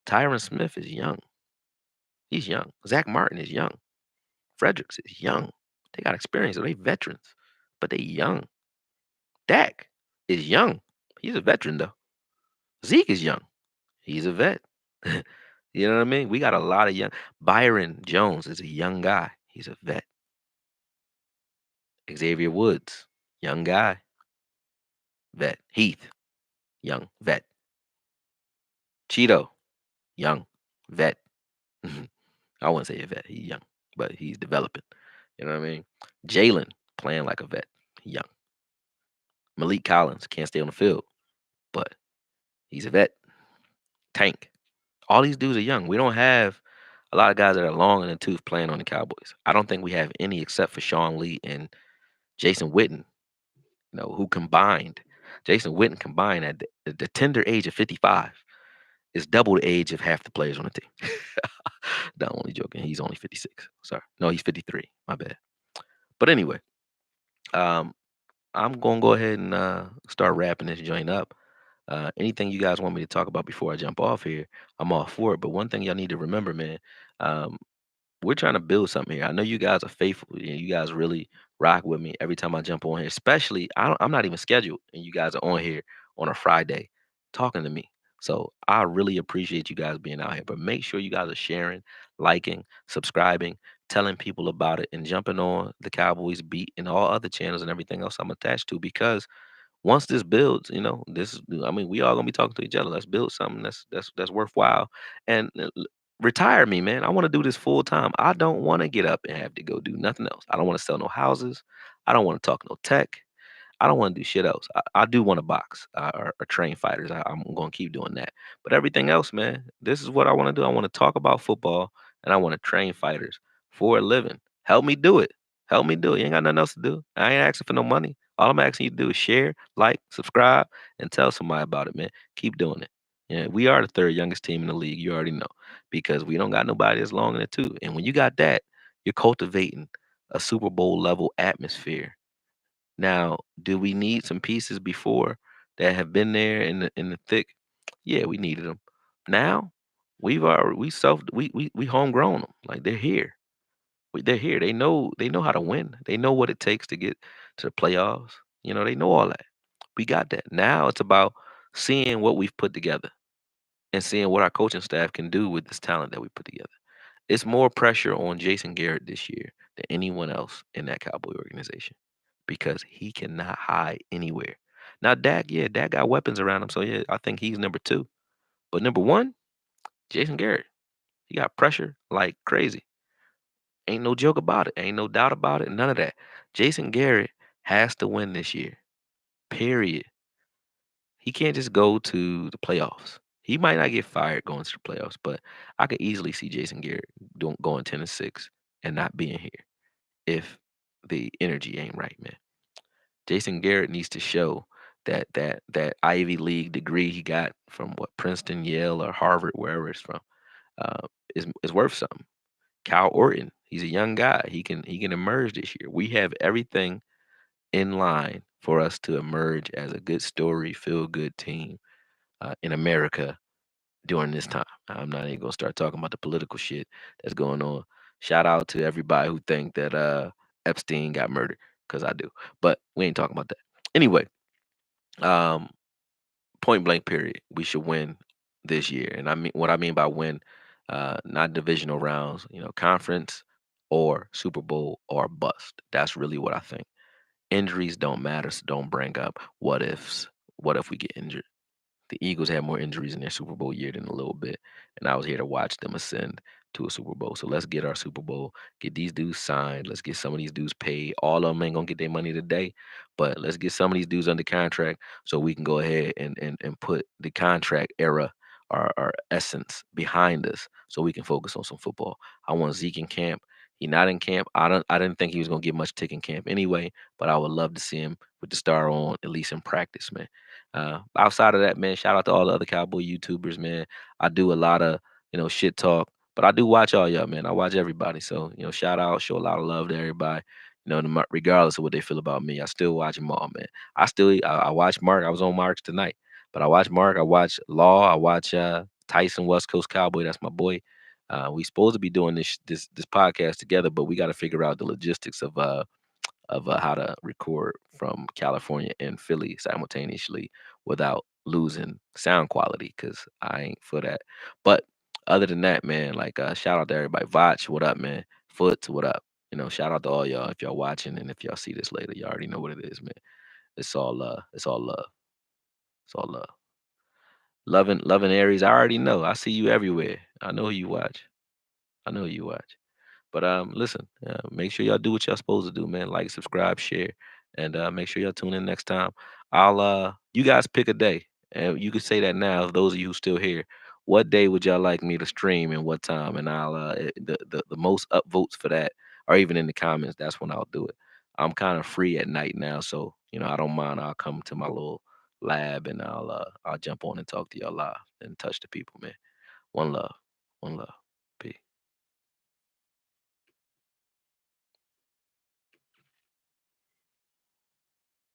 Tyron Smith is young. He's young. Zach Martin is young. Fredericks is young. They got experience. They veterans, but they young. Dak is young. He's a veteran though. Zeke is young. He's a vet. You know what I mean? We got a lot of young. Byron Jones is a young guy. He's a vet. Xavier Woods, young guy, vet. Heath, young vet. Cheeto, young vet. I wouldn't say a vet. He's young, but he's developing. You know what I mean? Jalen playing like a vet. He young. Malik Collins can't stay on the field, but he's a vet. Tank. All these dudes are young. We don't have a lot of guys that are long in the tooth playing on the Cowboys. I don't think we have any except for Sean Lee and Jason Witten, who combined, Jason Witten combined at the tender age of 55 is double the age of half the players on the team. No, I'm only joking. He's only 56. Sorry. No, he's 53. My bad. But anyway, um, I'm going to go ahead and start wrapping this joint up. Anything you guys want me to talk about before I jump off here, I'm all for it. But one thing y'all need to remember, man, um, we're trying to build something here. I know you guys are faithful. And you guys really rock with me every time I jump on here. Especially, I'm not even scheduled, and you guys are on here on a Friday talking to me. So I really appreciate you guys being out here. But make sure you guys are sharing, liking, subscribing, telling people about it, and jumping on the Cowboys beat and all other channels and everything else I'm attached to because once this builds, I mean, we all gonna be talking to each other. Let's build something that's worthwhile. And retire me, man. I want to do this full time. I don't want to get up and have to go do nothing else. I don't want to sell no houses. I don't want to talk no tech. I don't want to do shit else. I do want to box or train fighters. I'm going to keep doing that. But everything else, man, this is what I want to do. I want to talk about football and I want to train fighters for a living. Help me do it. Help me do it. You ain't got nothing else to do. I ain't asking for no money. All I'm asking you to do is share, like, subscribe, and tell somebody about it, man. Keep doing it. Yeah, we are the third youngest team in the league. You already know because we don't got nobody that's long in it too. And when you got that, you're cultivating a Super Bowl level atmosphere. Now, do we need some pieces before that have been there in the thick? Yeah, we needed them. Now, we've already we homegrown them. Like they're here. They're here. They know how to win. They know what it takes to get to the playoffs. They know all that. We got that. Now it's about seeing what we've put together and seeing what our coaching staff can do with this talent that we put together. It's more pressure on Jason Garrett this year than anyone else in that Cowboy organization because he cannot hide anywhere. Now, Dak, yeah, Dak got weapons around him, so yeah, I think he's number two. But number one, Jason Garrett, he got pressure like crazy. Ain't no joke about it. Ain't no doubt about it. None of that. Jason Garrett has to win this year. Period. He can't just go to the playoffs. He might not get fired going to the playoffs, but I could easily see Jason Garrett going 10-6 and not being here if the energy ain't right, man. Jason Garrett needs to show that Ivy League degree he got from what Princeton, Yale, or Harvard, wherever it's from, is worth something. Kyle Orton, he's a young guy. He can emerge this year. We have everything in line for us to emerge as a good story, feel good team in America during this time. I'm not even gonna start talking about the political shit that's going on. Shout out to everybody who think that Epstein got murdered, because I do. But we ain't talking about that. Anyway, um, point blank period. We should win this year. And I mean what I mean by win, not divisional rounds, conference or Super Bowl or bust. That's really what I think. Injuries don't matter, so don't bring up what ifs. What if we get injured? The Eagles had more injuries in their Super Bowl year than a little bit, and I was here to watch them ascend to a Super Bowl. So let's get our Super Bowl, get these dudes signed. Let's get some of these dudes paid. All of them ain't gonna get their money today, but let's get some of these dudes under contract so we can go ahead and put the contract era, our essence behind us, so we can focus on some football. I want Zeke in camp. He not in camp. I didn't think he was gonna get much tick in camp anyway, but I would love to see him with the star on at least in practice, man. Outside of that, man, shout out to all the other cowboy YouTubers, man. I do a lot of, shit talk, but I do watch all y'all, man. I watch everybody. So, shout out, show a lot of love to everybody. Regardless of what they feel about me, I still watch them all, man. I watch Mark. I was on Mark's tonight, but I watch Mark. I watch Law. I watch Tyson, West Coast Cowboy. That's my boy. We supposed to be doing this podcast together, but we got to figure out the logistics of how to record from California and Philly simultaneously without losing sound quality because I ain't for that. But other than that, man, like shout out to everybody. Vach, what up, man? Foot, what up? Shout out to all y'all if y'all watching and if y'all see this later, you already know what it is, man. It's all love. It's all love. It's all love. Loving Aries. I already know. I see you everywhere. I know who you watch. I know who you watch. But listen, make sure y'all do what y'all supposed to do, man. Like, subscribe, share, and make sure y'all tune in next time. You guys pick a day, and you can say that now. Those of you who still here, what day would y'all like me to stream and what time? And the most upvotes for that, or even in the comments, that's when I'll do it. I'm kind of free at night now, so I don't mind. I'll come to my little lab and I'll jump on and talk to y'all live and touch the people, man. One love, one love.